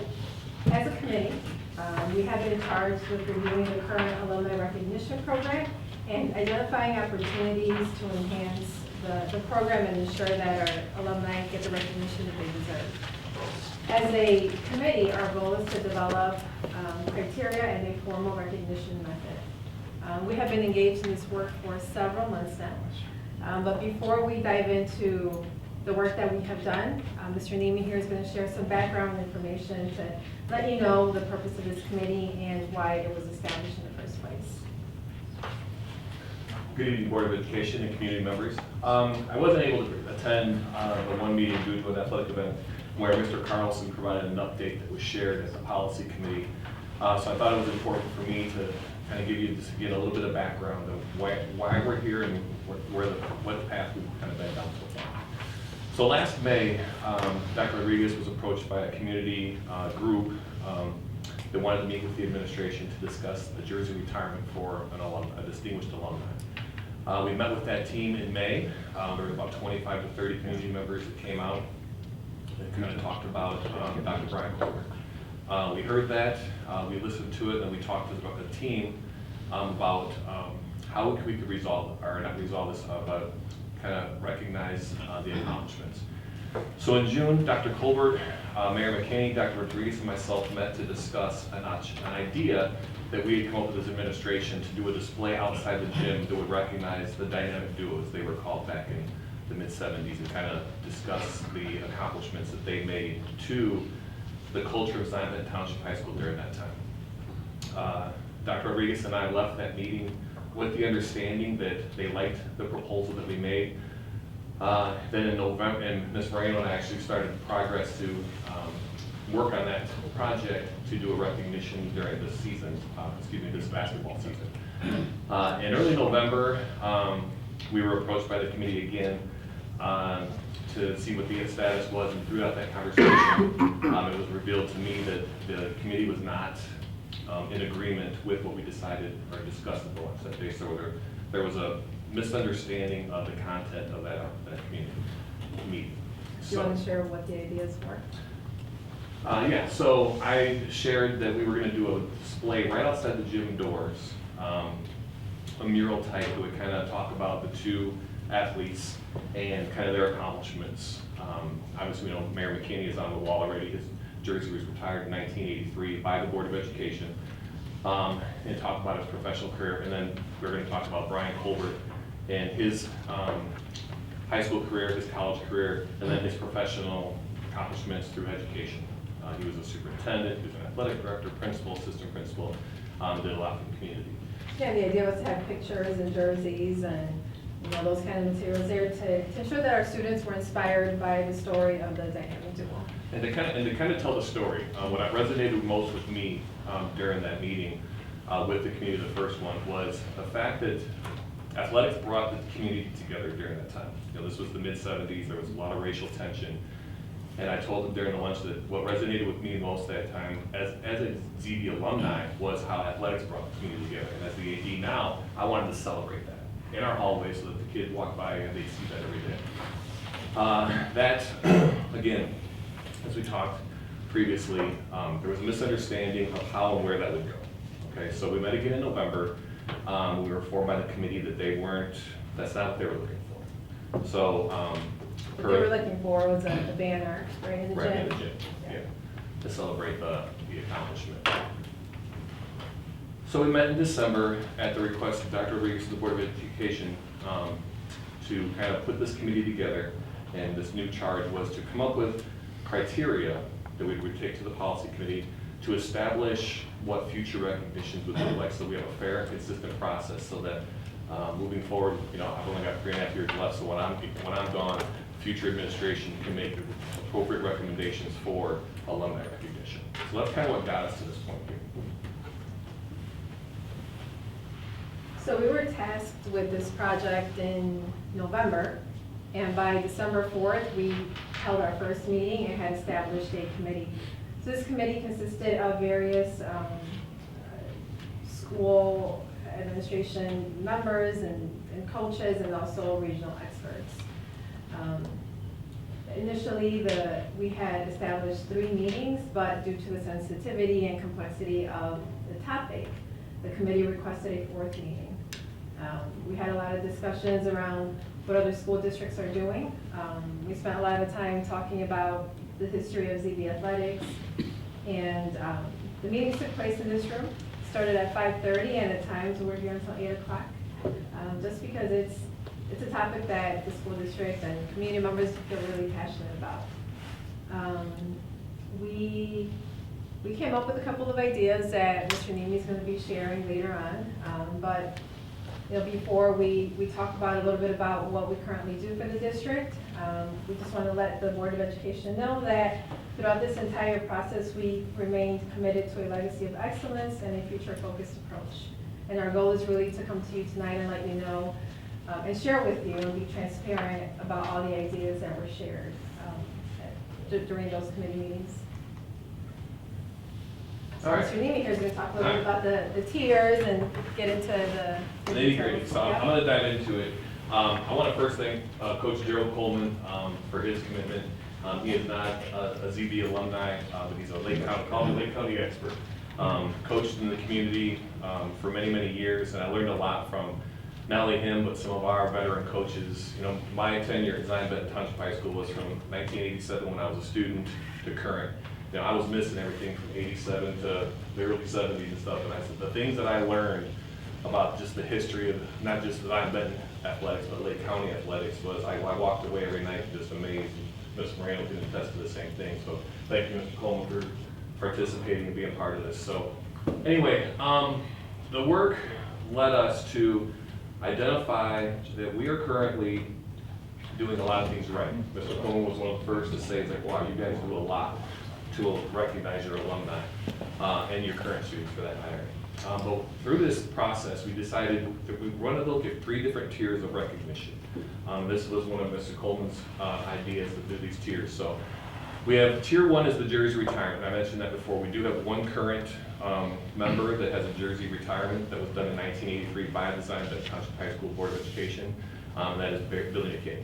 as a committee, we have been charged with reviewing the current alumni recognition program and identifying opportunities to enhance the program and ensure that our alumni get the recognition that they deserve. As a committee, our goal is to develop criteria and a formal recognition method. We have been engaged in this work for several months now, but before we dive into the work that we have done, Mr. Nemi here is going to share some background information to let you know the purpose of this committee and why it was established in the first place. Good evening, Board of Education and community members. I wasn't able to attend the one meeting due to an athletic event where Mr. Carlson provided an update that was shared as a policy committee. So I thought it was important for me to kind of give you just again a little bit of background of why we're here and what path we've kind of been down so far. So last May, Dr. Rodriguez was approached by a community group that wanted to meet with the administration to discuss the jersey retirement for a distinguished alumni. We met with that team in May. There were about 25 to 30 community members that came out and kind of talked about Dr. Brian Colbert. We heard that, we listened to it, and we talked about the team about how we could resolve, or not resolve this, but kind of recognize the accomplishments. So in June, Dr. Colbert, Mayor McKinney, Dr. Rodriguez, and myself met to discuss an idea that we had come up with as administration to do a display outside the gym that would recognize the dynamic duos, they were called back in the mid-70s, and kind of discuss the accomplishments that they made to the culture of Benton Township High School during that time. Dr. Rodriguez and I left that meeting with the understanding that they liked the proposal that we made. Then in November, and Ms. Moreno and I actually started progress to work on that project to do a recognition during this season, this basketball season. In early November, we were approached by the committee again to see what the status was, and throughout that conversation, it was revealed to me that the committee was not in agreement with what we decided or discussed at the last day. So there was a misunderstanding of the content of that community meeting. Do you want to share what the ideas were? Yeah, so I shared that we were going to do a display right outside the gym doors, a mural type that would kind of talk about the two athletes and kind of their accomplishments. Obviously, we know Mayor McKinney is on the wall already. His jersey was retired in 1983 by the Board of Education, and talk about his professional career. And then we're going to talk about Brian Colbert and his high school career, his college career, and then his professional accomplishments through education. He was a superintendent, he was an athletic director, principal, assistant principal, did a lot for the community. Yeah, the idea was to have pictures and jerseys and those kind of materials there to ensure that our students were inspired by the story of the dynamic duo. And to kind of tell the story, what resonated most with me during that meeting with the community, the first one, was the fact that athletics brought the community together during that time. This was the mid-'70s, there was a lot of racial tension. And I told them during the lunch that what resonated with me most that time as a ZB alumni was how athletics brought the community together. And as the AD now, I wanted to celebrate that in our hallway so that the kids walk by and they see that every day. That, again, as we talked previously, there was a misunderstanding of how and where that would go. Okay, so we met again in November. We were informed by the committee that that's not what they were looking for. So, What they were looking for was a banner right in the gym. Right in the gym, yeah, to celebrate the accomplishment. So we met in December at the request of Dr. Rodriguez of the Board of Education to kind of put this committee together, and this new charge was to come up with criteria that we would take to the policy committee to establish what future recognitions would look like, so we have a fair and consistent process, so that moving forward, I've only got 3.5 years left, so when I'm gone, future administration can make appropriate recommendations for alumni recognition. So that's kind of what got us to this point here. So we were tasked with this project in November, and by December 4th, we held our first meeting and had established a committee. So this committee consisted of various school administration members and coaches, and also regional experts. Initially, we had established 3 meetings, but due to the sensitivity and complexity of the topic, the committee requested a 4th meeting. We had a lot of discussions around what other school districts are doing. We spent a lot of time talking about the history of ZB athletics, and the meetings took place in this room. Started at 5:30, and at times we're here until 8 o'clock, just because it's a topic that the school district and community members feel really passionate about. We came up with a couple of ideas that Mr. Nemi is going to be sharing later on, but before we talk about a little bit about what we currently do for the district, we just want to let the Board of Education know that throughout this entire process, we remained committed to a legacy of excellence and a future-focused approach. And our goal is really to come to you tonight and let you know and share with you and be transparent about all the ideas that were shared during those committee meetings. So All right. Mr. Nemi here is going to talk a little bit about the tiers and get into the Nitty-gritty. So I'm going to dive into it. I want to first thank Coach Gerald Coleman for his commitment. He is not a ZB alumni, but he's a Lake County expert. Coached in the community for many, many years, and I learned a lot from not only him, but some of our veteran coaches. My tenure at Benton Township High School was from 1987 when I was a student to current. I was missing everything from 87 to the early 70s and stuff, and I said the things that I learned about just the history of not just Benton athletics, but Lake County athletics was I walked away every night just amazed. Ms. Moreno can attest to the same thing. So thank you, Mr. Coleman, for participating and being part of this. So anyway, the work led us to identify that we are currently doing a lot of things right. Mr. Coleman was one of the first to say, it's like, wow, you guys do a lot to recognize your alumni and your current students for that matter. But through this process, we decided that we wanted to look at 3 different tiers of recognition. This was one of Mr. Coleman's ideas to do these tiers. So we have tier 1 is the jersey retirement. I mentioned that before. We do have 1 current member that has a jersey retirement that was done in 1983 by the Benton Township High School Board of Education. That is Billy McKinney.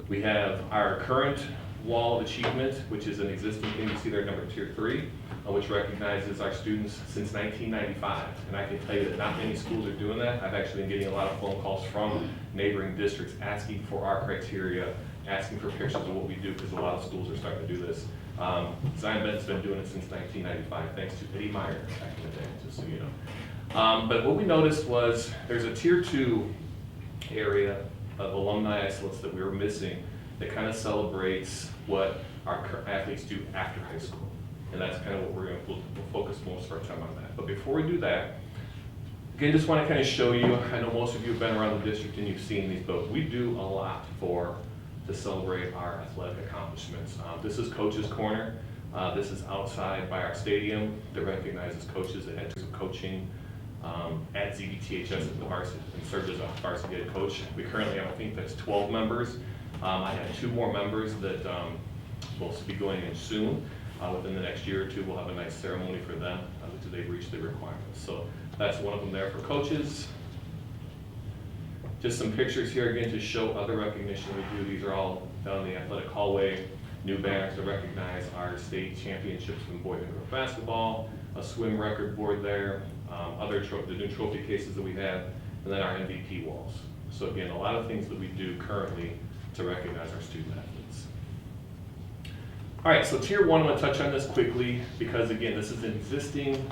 We have our current wall of achievement, which is an existing thing you see there, number tier 3, which recognizes our students since 1995. And I can tell you that not many schools are doing that. I've actually been getting a lot of phone calls from neighboring districts asking for our criteria, asking for pictures of what we do, because a lot of schools are starting to do this. Zion Benton's been doing it since 1995, thanks to Eddie Meyer back in the day, just so you know. But what we noticed was there's a tier 2 area of alumni excellence that we were missing that kind of celebrates what our athletes do after high school. And that's kind of what we'll focus most of our time on that. But before we do that, again, just want to kind of show you, I know most of you have been around the district and you've seen these, but we do a lot to celebrate our athletic accomplishments. This is Coach's Corner. This is outside by our stadium that recognizes coaches that had years of coaching at ZBTHS at the varsity and served as a varsity head coach. We currently have, I think that's 12 members. I have 2 more members that will be going in soon. Within the next year or 2, we'll have a nice ceremony for them until they've reached the requirements. So that's one of them there for coaches. Just some pictures here again to show other recognition we do. These are all down in the athletic hallway. New banners to recognize our state championships in boys and girls basketball, a swim record board there, the new trophy cases that we have, and then our MVP walls. So again, a lot of things that we do currently to recognize our student athletes. All right, so tier 1, I'm going to touch on this quickly because again, this is an existing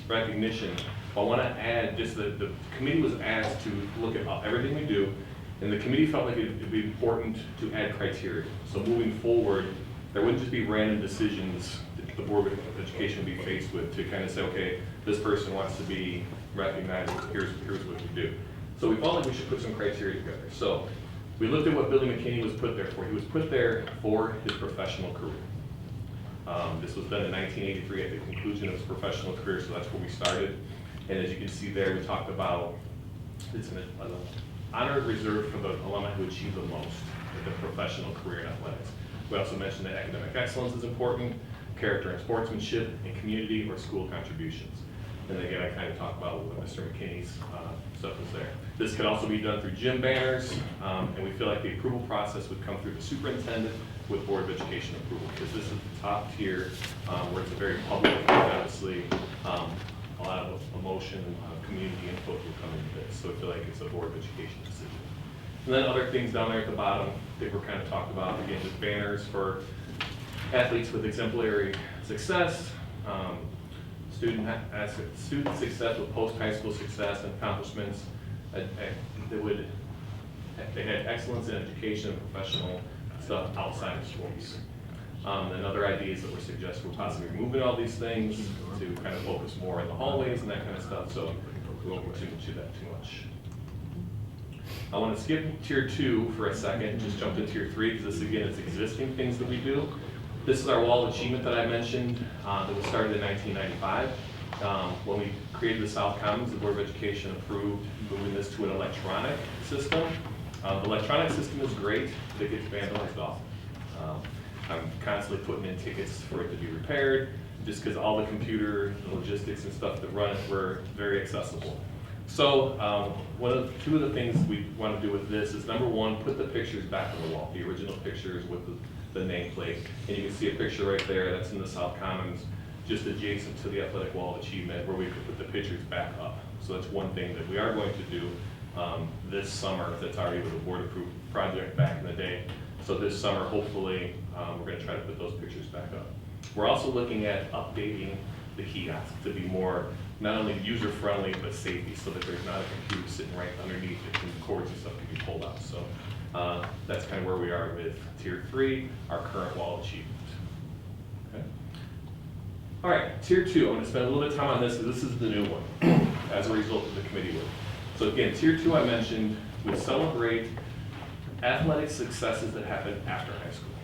recognition. I want to add just that the committee was asked to look at everything we do, and the committee felt like it would be important to add criteria. So moving forward, there wouldn't just be random decisions that the Board of Education would be faced with to kind of say, okay, this person wants to be recognized, here's what we do. So we felt like we should put some criteria together. So we looked at what Billy McKinney was put there for. He was put there for his professional career. This was done in 1983 at the conclusion of his professional career, so that's where we started. And as you can see there, we talked about it's an honor reserved for the alumni who achieve the most in their professional career in athletics. We also mentioned that academic excellence is important, character and sportsmanship, and community or school contributions. And again, I kind of talked about what Mr. McKinney's stuff was there. This could also be done through gym banners, and we feel like the approval process would come through the superintendent with Board of Education approval, because this is the top tier where it's a very public, and obviously a lot of emotion and community input will come into this. So I feel like it's a Board of Education decision. And then other things down there at the bottom, I think we're kind of talked about, again, just banners for athletes with exemplary success, student success with post-high school success and accomplishments. They had excellence in education and professional stuff outside of sports. And other ideas that were suggested were possibly removing all these things to kind of focus more in the hallways and that kind of stuff, so we won't get into that too much. I want to skip tier 2 for a second, just jump to tier 3, because this again is existing things that we do. This is our wall of achievement that I mentioned that was started in 1995. When we created the South Commons, the Board of Education approved moving this to an electronic system. The electronic system is great, but it gets vandalized often. I'm constantly putting in tickets for it to be repaired, just because all the computer, the logistics and stuff that run it were very accessible. So two of the things we want to do with this is, number one, put the pictures back on the wall, the original pictures with the nameplate. And you can see a picture right there, that's in the South Commons, just adjacent to the athletic wall of achievement, where we could put the pictures back up. So that's one thing that we are going to do this summer. That's already with a board-approved project back in the day. So this summer, hopefully, we're going to try to put those pictures back up. We're also looking at updating the kiosk to be more, not only user-friendly, but safety, so that there's not a computer sitting right underneath it and cords and stuff can be pulled out. So that's kind of where we are with Tier 3, our current wall achievement. Okay. All right, Tier 2, I'm going to spend a little bit of time on this, because this is the new one as a result of the committee work. So again, Tier 2 I mentioned, we celebrate athletic successes that happen after high school.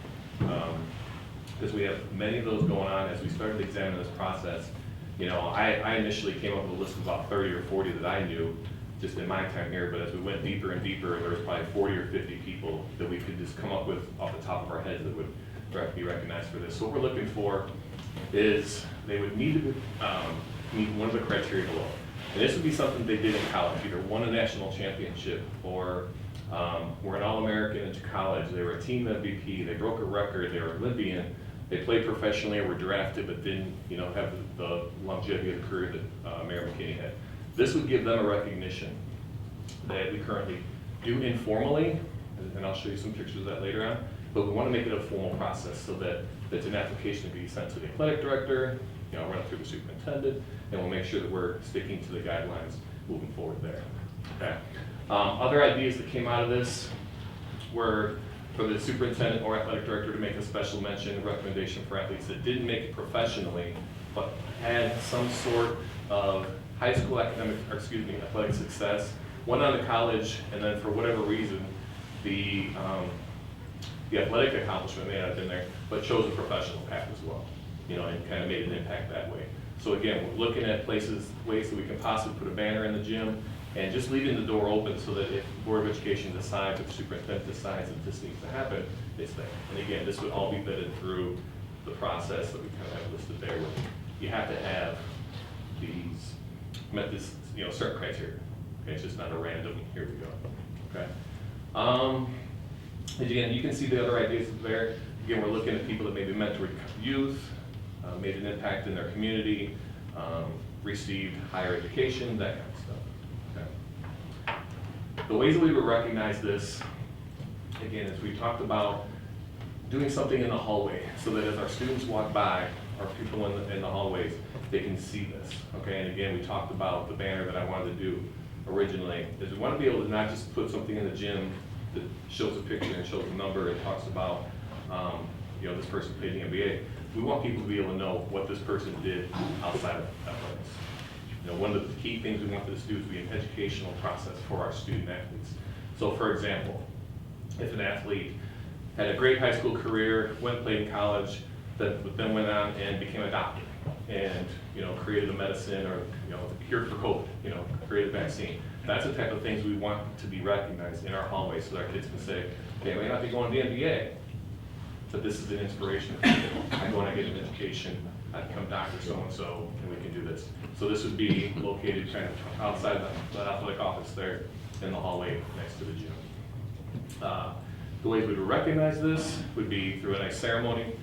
Because we have many of those going on as we started to examine this process. You know, I initially came up with a list of about 30 or 40 that I knew just in my time here, but as we went deeper and deeper, there was probably 40 or 50 people that we could just come up with off the top of our heads that would be recognized for this. So what we're looking for is they would need to meet one of the criteria below. And this would be something they did in college, either won a national championship or were an All-American into college. They were a team MVP, they broke a record, they were Olympian, they played professionally or were drafted but didn't have the longevity of the career that Mayor McKinney had. This would give them a recognition that we currently do informally, and I'll show you some pictures of that later on, but we want to make it a formal process so that it's an application to be sent to the athletic director, run it through the superintendent, and we'll make sure that we're sticking to the guidelines moving forward there. Okay. Other ideas that came out of this were for the superintendent or athletic director to make a special mention recommendation for athletes that didn't make it professionally, but had some sort of high school athletic success, went on to college, and then for whatever reason, the athletic accomplishment may not have been there, but chose a professional path as well, and kind of made an impact that way. So again, we're looking at ways that we can possibly put a banner in the gym, and just leaving the door open so that if the Board of Education decides, if the superintendent decides that this needs to happen, it's there. And again, this would all be vetted through the process that we kind of have listed there. Where you have to have met this, certain criteria. Okay, it's just not a random, here we go. Okay. Again, you can see the other ideas there. Again, we're looking at people that maybe mentored youth, made an impact in their community, received higher education, that kind of stuff. Okay. The ways that we would recognize this, again, is we talked about doing something in the hallway so that as our students walk by, or people in the hallways, they can see this. Okay, and again, we talked about the banner that I wanted to do originally, is we want to be able to not just put something in the gym that shows a picture and shows a number and talks about, this person played in the NBA. We want people to be able to know what this person did outside of athletics. One of the key things we want this to do is be an educational process for our student athletes. So for example, if an athlete had a great high school career, played in college, then went on and became a doctor and, created a medicine or, cured for COVID, created a vaccine. That's the type of things we want to be recognized in our hallways so that our kids can say, okay, I may not be going to the NBA, but this is an inspiration for me. I go and I get an education, I become Dr. So-and-so, and we can do this. So this would be located kind of outside the athletic office there in the hallway next to the gym. The ways we would recognize this would be through a nice ceremony.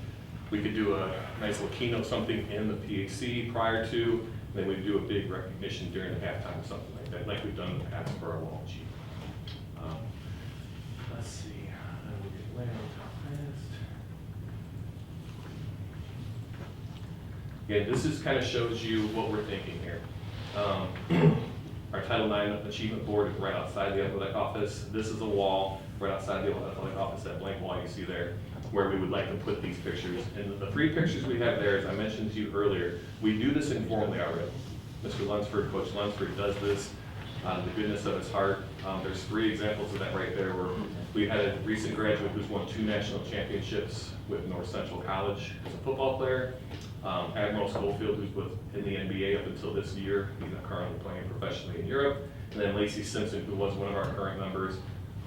We could do a nice little keynote, something in the PAC prior to, then we'd do a big recognition during the halftime or something like that, like we've done in the past for our wall achievement. Let's see, we'll get later on top last. Again, this just kind of shows you what we're thinking here. Our Title IX Achievement Board is right outside the athletic office. This is a wall right outside the athletic office, that blank wall you see there, where we would like to put these pictures. And the 3 pictures we have there, as I mentioned to you earlier, we do this informally already. Mr. Lunsford, Coach Lunsford does this out of the goodness of his heart. There's 3 examples of that right there, where we had a recent graduate who's won 2 national championships with North Central College as a football player. Admiral Schofield, who's in the NBA up until this year. He's not currently playing professionally in Europe. And then Lacey Simpson, who was one of our current members.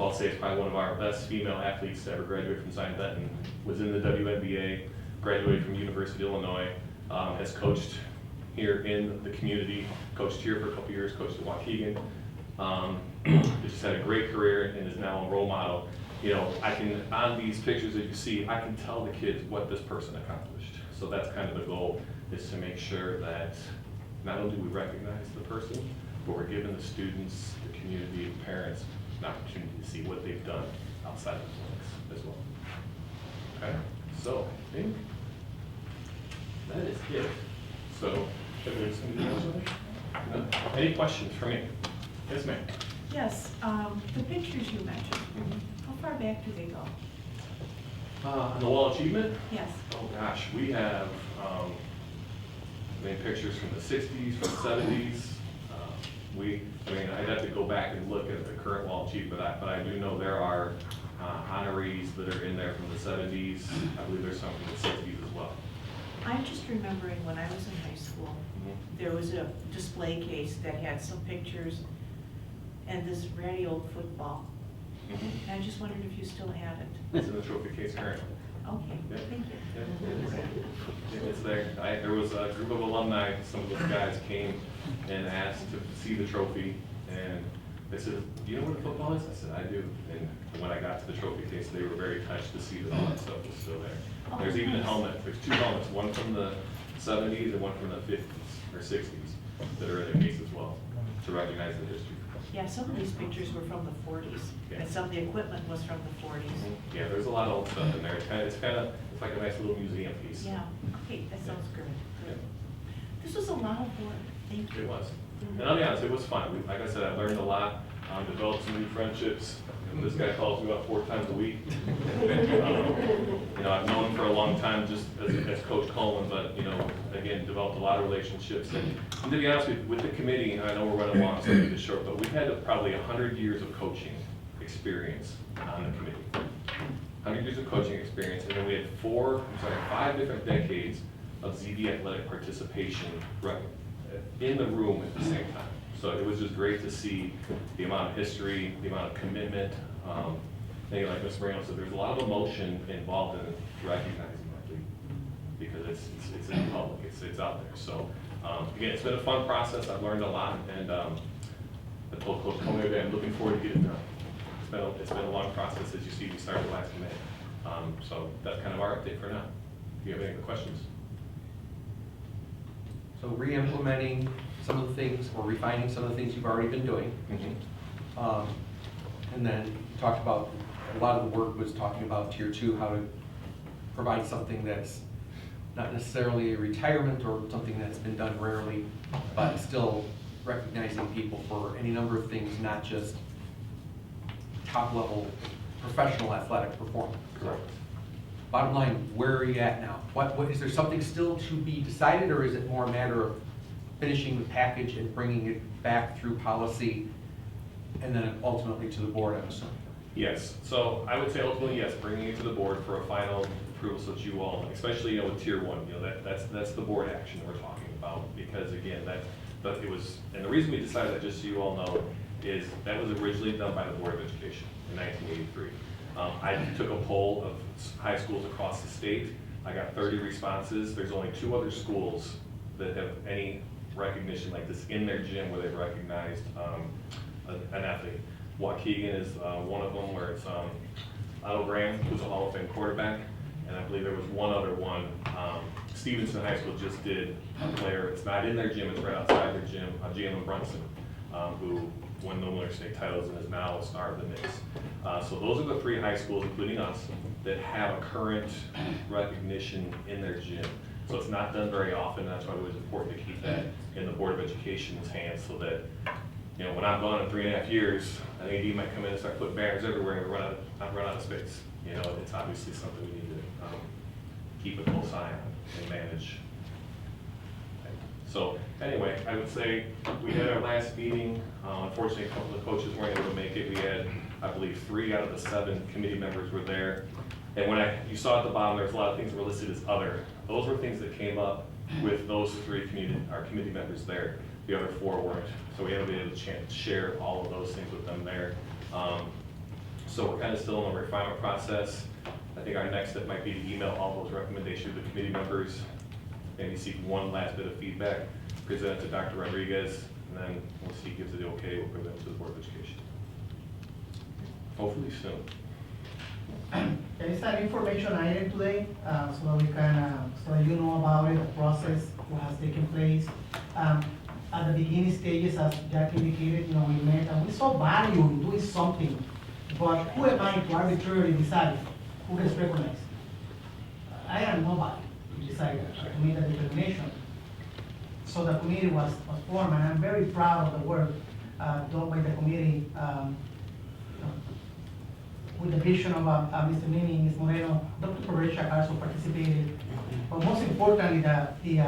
I'll say it's probably one of our best female athletes to ever graduate from Zion Benton. Was in the WNBA, graduated from University of Illinois, has coached here in the community, coached here for a couple years, coached at Waukegan. Just had a great career and is now a role model. On these pictures that you see, I can tell the kids what this person accomplished. So that's kind of the goal, is to make sure that not only do we recognize the person, but we're giving the students, the community, the parents, an opportunity to see what they've done outside of athletics as well. Okay, so I think that is it. So, any questions for me? Yes, ma'am. Yes, the pictures you mentioned, how far back do they go? On the wall achievement? Yes. Oh gosh, we have pictures from the 60s, from the 70s. I'd have to go back and look at the current wall achievement, but I do know there are honorees that are in there from the 70s. I believe there's some from the 60s as well. I'm just remembering when I was in high school, there was a display case that had some pictures and this ratty old football. And I just wondered if you still had it. It's in the trophy case currently. Okay, Yeah. thank you. It's there. There was a group of alumni, some of those guys came and asked to see the trophy, and they said, "Do you know where the football is?" I said, "I do." And when I got to the trophy case, they were very touched to see that all that stuff was still there. Oh, There's even a nice. helmet, there's 2 helmets, one from the 70s and one from the 50s or 60s that are in the case as well, to recognize the history. Yeah, some of these pictures were from the 40s, Yeah. and some of the equipment was from the 40s. Yeah, there's a lot of old stuff in there. It's like a nice little museum piece. Yeah, okay, that sounds great. Yeah. This was a lot of work, thank you. It was. And I'll be honest, it was fun. Like I said, I learned a lot, developed some new friendships. This guy calls me about 4 times a week. You know, I've known him for a long time just as Coach Coleman, but, you know, again, developed a lot of relationships. And to be honest with the committee, and I know we're running along, so I'll keep it short, but we've had probably 100 years of coaching experience on the committee. 100 years of coaching experience, and then we had 5 different decades of ZB athletic participation in the room at the same time. So it was just great to see the amount of history, the amount of commitment. And like Ms. Moreno said, there's a lot of emotion involved in recognizing that league because it's in the public, it's out there. So again, it's been a fun process. I've learned a lot, and I told Coach Coleman today, I'm looking forward to getting done. It's been a long process, as you see. We started last May, so that's kind of our update for now. Do you have any questions? So re-implementing some of the things, or refining some of the things you've already been doing. And then you talked about, a lot of the work was talking about Tier 2, how to provide something that's not necessarily a retirement or something that's been done rarely, but still recognizing people for any number of things, not just top-level professional athletic performance. Correct. Bottom line, where are you at now? What is there something still to be decided, or is it more a matter of finishing the package and bringing it back through policy and then ultimately to the board, I'm assuming? Yes, so I would say ultimately, yes, bringing it to the board for a final approval so that you all, especially, with Tier 1, that's the board action we're talking about, because again, it was, and the reason we decided that, just so you all know, is that was originally done by the Board of Education in 1983. I took a poll of high schools across the state. I got 30 responses. There's only 2 other schools that have any recognition like this in their gym where they've recognized an athlete. Waukegan is one of them, where it's Otto Graham, who's a Hall of Fame quarterback, and I believe there was one other one. Stevenson High School just did a player. It's not in their gym, it's right outside their gym, Jalen Brunson, who won the Winter State titles and is now a star of the Knicks. So those are the 3 high schools, including us, that have a current recognition in their gym. So it's not done very often. That's why it was important to keep that in the Board of Education's hands, so that, you know, when I'm gone in 3.5 years, I think AD might come in and start putting banners everywhere and run out of space. You know, it's obviously something we need to keep a close eye on and manage. So anyway, I would say we had our last meeting. Unfortunately, a couple of coaches weren't able to make it. We had, I believe, 3 out of the 7 committee members were there. And when you saw at the bottom, there's a lot of things that were listed as other. Those were things that came up with those 3 our committee members there. The other 4 weren't. So we haven't been able to share all of those things with them there. So we're kind of still in the refinement process. I think our next step might be to email all those recommendations to the committee members, maybe seek one last bit of feedback, present it to Dr. Rodriguez, and then once he gives it the okay, we'll present it to the Board of Education. Hopefully soon. There is an information item today, so that we can, so that you know about it, the process, what has taken place. At the beginning stages, as Jack indicated, you know, we met and we saw value in doing something, but who am I to arbitrarily decide who gets recognized? I am nobody to decide to make that determination. So the committee was formed, and I'm very proud of the work done by the committee, with the vision of Mr. Mimi, Ms. Moreno. Dr. Correcha also participated, but most importantly, the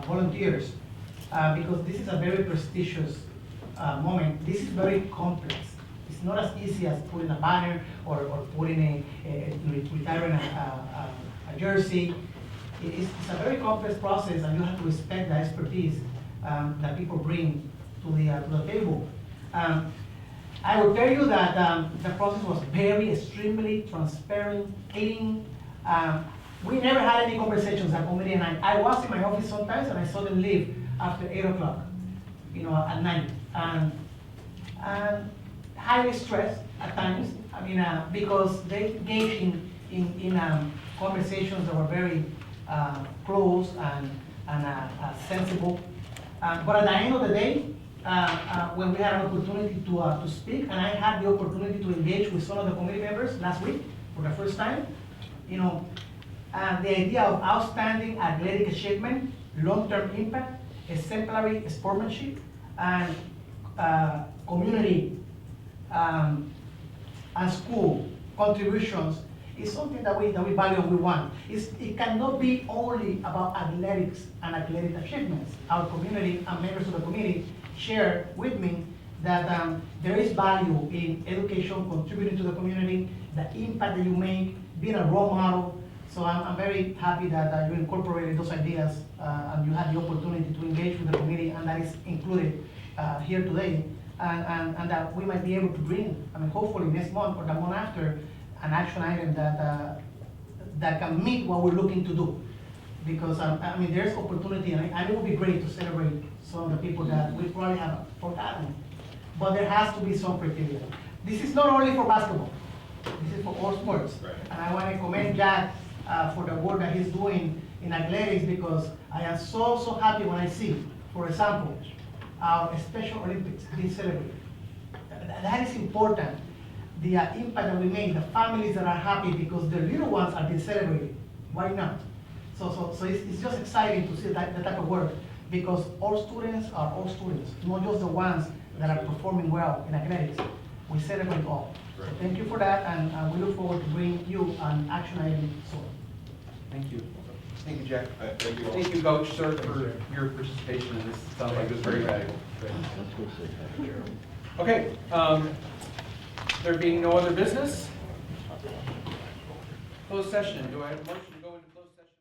volunteers, because this is a very prestigious moment. This is very complex. It's not as easy as putting a banner or putting retiring a jersey. It's a very complex process, and you have to respect the expertise that people bring to the table. I will tell you that the process was very extremely transparent, clean. We never had any conversations at committee, and I was in my office sometimes, and I saw them leave after 8 o'clock, at night. And highly stressed at times, because they engaged in conversations that were very close and sensible. But at the end of the day, when we had an opportunity to speak, and I had the opportunity to engage with some of the committee members last week for the first time, the idea of outstanding athletic achievement, long-term impact, exemplary sportsmanship, and community and school contributions is something that we value and we want. It cannot be only about athletics and athletic achievements. Our community and members of the committee share with me that there is value in education, contributing to the community, the impact that you make, being a role model. So I'm very happy that you incorporated those ideas and you had the opportunity to engage with the committee, and that is included here today. And that we might be able to bring, hopefully next month or the month after, an action item that can meet what we're looking to do. Because there's opportunity, and it would be great to celebrate some of the people that we probably have forgotten. But there has to be some criteria. This is not only for basketball. This is for all sports. Right. And I want to commend Jack for the work that he's doing in athletics, because I am so happy when I see, for example, our Special Olympics being celebrated. That is important. The impact that we make, the families that are happy because their little ones are being celebrated. Why not? So it's just exciting to see that type of work, because all students are all students, not just the ones that are performing well in athletics. We celebrate all. So thank you for that, and we look forward to bringing you an action item soon. Thank you. Thank you, Jack. Thank you all. Thank you, Coach, sir, for your participation in this. Sounds like it was very valuable. Okay, there being no other business, closed session. Do I have a motion to go into closed session?